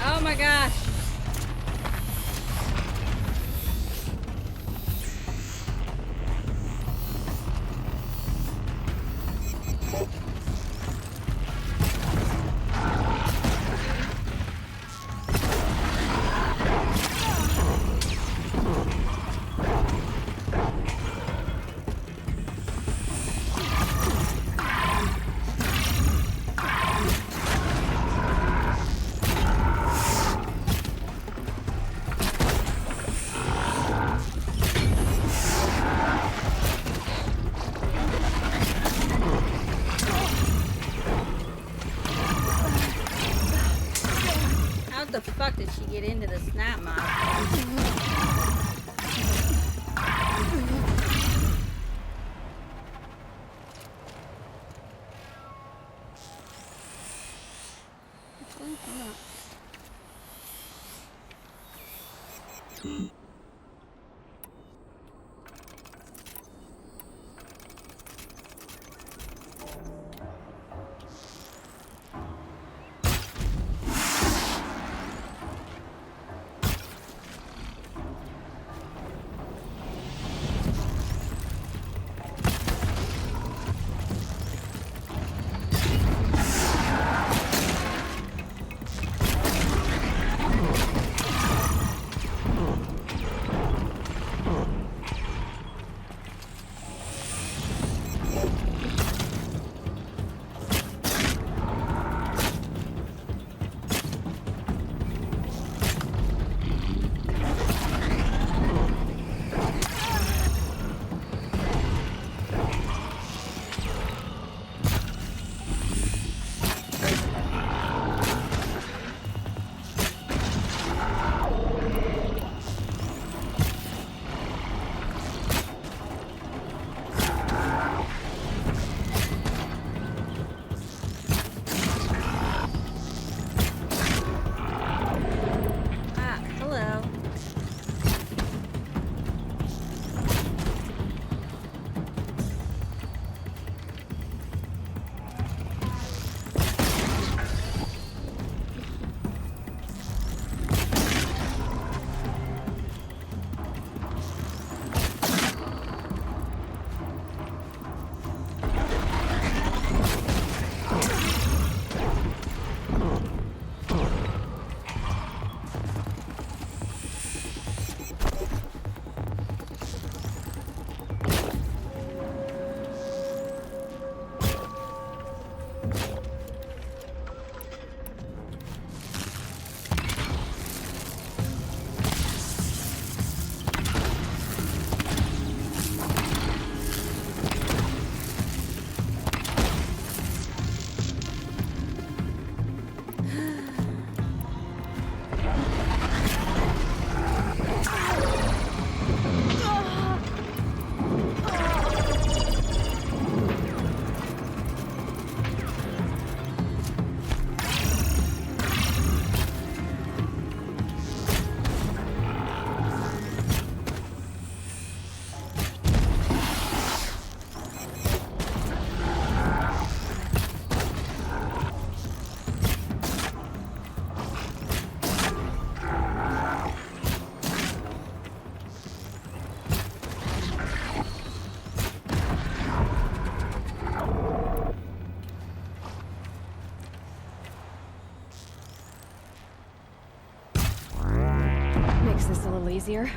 Speaker 1: Oh my gosh. How the fuck did she get into the snap mod?
Speaker 2: makes this a little easier.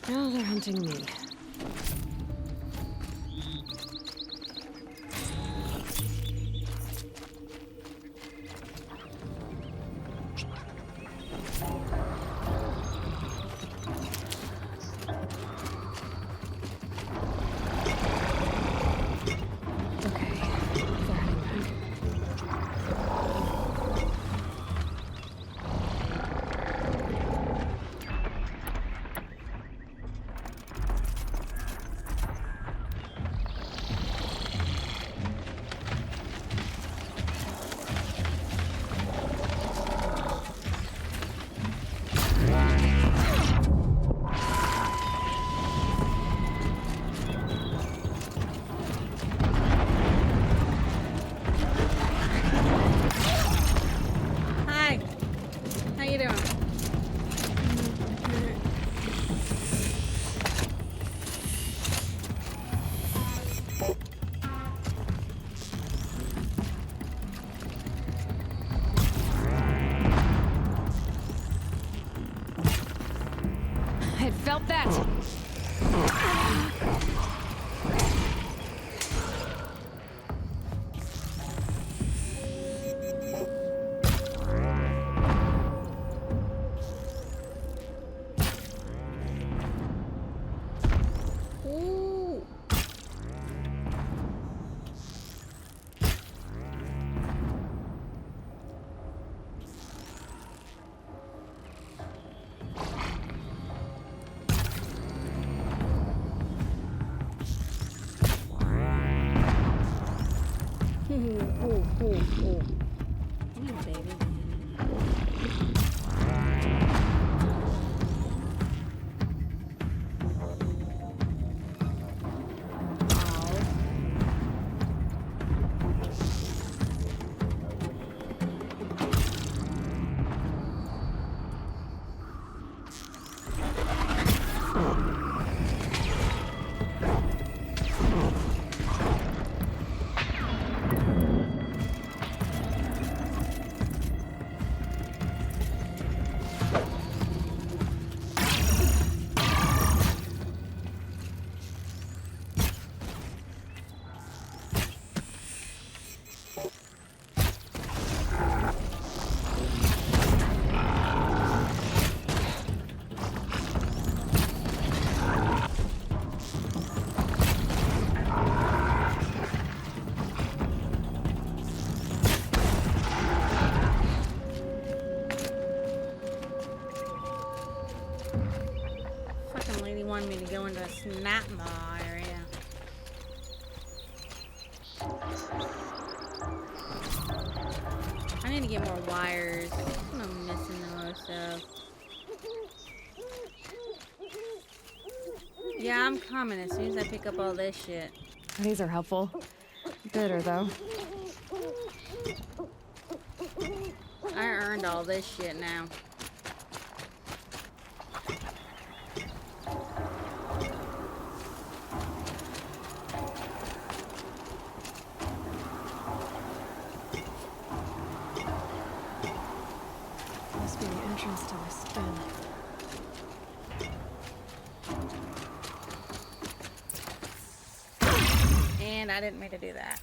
Speaker 2: Now they're hunting me. Felt that.
Speaker 1: Ooh. Ooh. Ooh, baby. wanted me to go into a snap maw area. I need to get more wires. That's what I'm missing the most of. Yeah, I'm coming as soon as I pick up all this shit.
Speaker 2: These are helpful. Bitter, though.
Speaker 1: I earned all this shit now.
Speaker 2: Must be the entrance to this den.
Speaker 1: And I didn't mean to do that.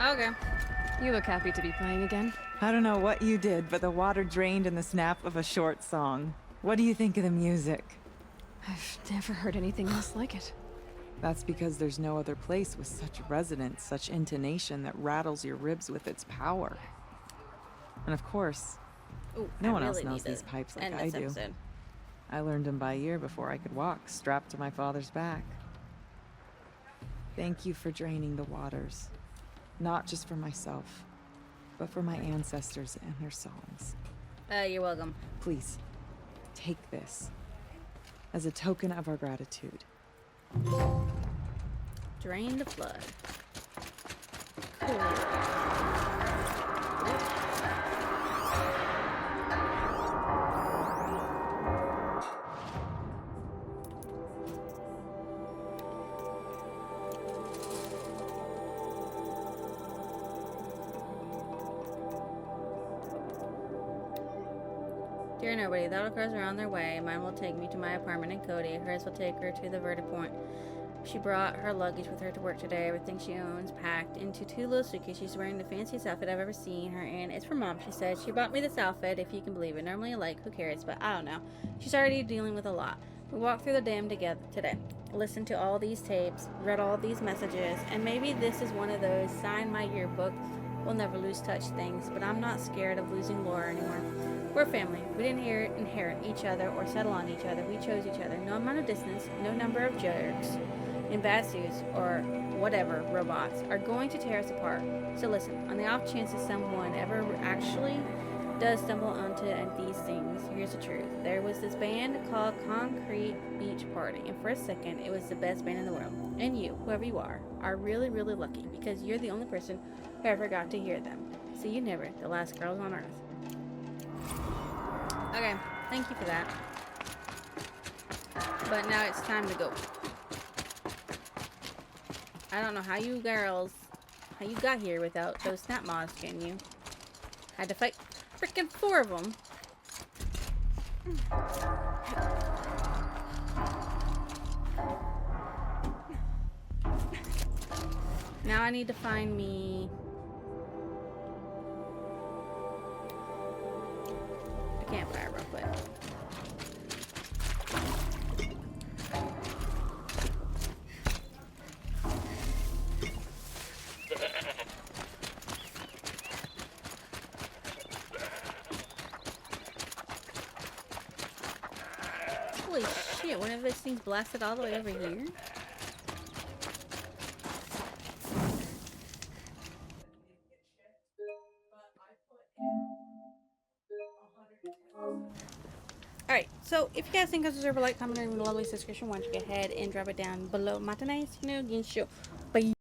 Speaker 1: Okay.
Speaker 2: You look happy to be playing again.
Speaker 10: I don't know what you did, but the water drained in the snap of a short song. What do you think of the music?
Speaker 2: I've never heard anything else like it.
Speaker 10: That's because there's no other place with such resonance, such intonation that rattles your ribs with its power. And of course,
Speaker 1: Ooh,
Speaker 10: no
Speaker 1: I
Speaker 10: one else
Speaker 1: really
Speaker 10: knows
Speaker 1: need
Speaker 10: these
Speaker 1: to
Speaker 10: pipes like
Speaker 1: end
Speaker 10: I
Speaker 1: this
Speaker 10: do.
Speaker 1: episode.
Speaker 10: I learned them by ear before I could walk, strapped to my father's back. Thank you for draining the waters. Not just for myself, but for my ancestors and their songs.
Speaker 1: You're welcome.
Speaker 10: Please, take this as a token of our gratitude.
Speaker 1: Drain the flood. Cool. Dear nobody, the autocars are on their way. Mine will take me to my apartment in Cody. Hers will take her to the Verdi Point. She brought her luggage with her to work today. Everything she owns packed into 2 little suitcases. She's wearing the fanciest outfit I've ever seen her in. It's for Mom, she said. She bought me this outfit, if you can believe it. Normally, who cares? But I don't know. She's already dealing with a lot. We walked through the dam together today. Listened to all these tapes. Read all these messages. And maybe this is one of those sign my yearbook, we'll never lose touch things. But I'm not scared of losing Laura anymore. We're family. We didn't inherit each other or settle on each other. We chose each other. No amount of distance, no number of jerks in bad suits or whatever robots are going to tear us apart. So listen, on the off chance that someone ever actually does stumble onto these things, here's the truth. There was this band called Concrete Beach Party, and for a second, it was the best band in the world. And you, whoever you are really, really lucky because you're the only person who ever got to hear them. See you never, the last girls on Earth. Okay, thank you for that. But now it's time to go. I don't know how you got here without those snap mods, can you? Had to fight freaking 4 of them. Now I need to find me a campfire real quick. Holy shit, one of those things blasted all the way over here? Alright, so if you guys think I deserve a like, comment, and a lovely subscription, why don't you go ahead and drop it down below. Matanes, again, show. Bye.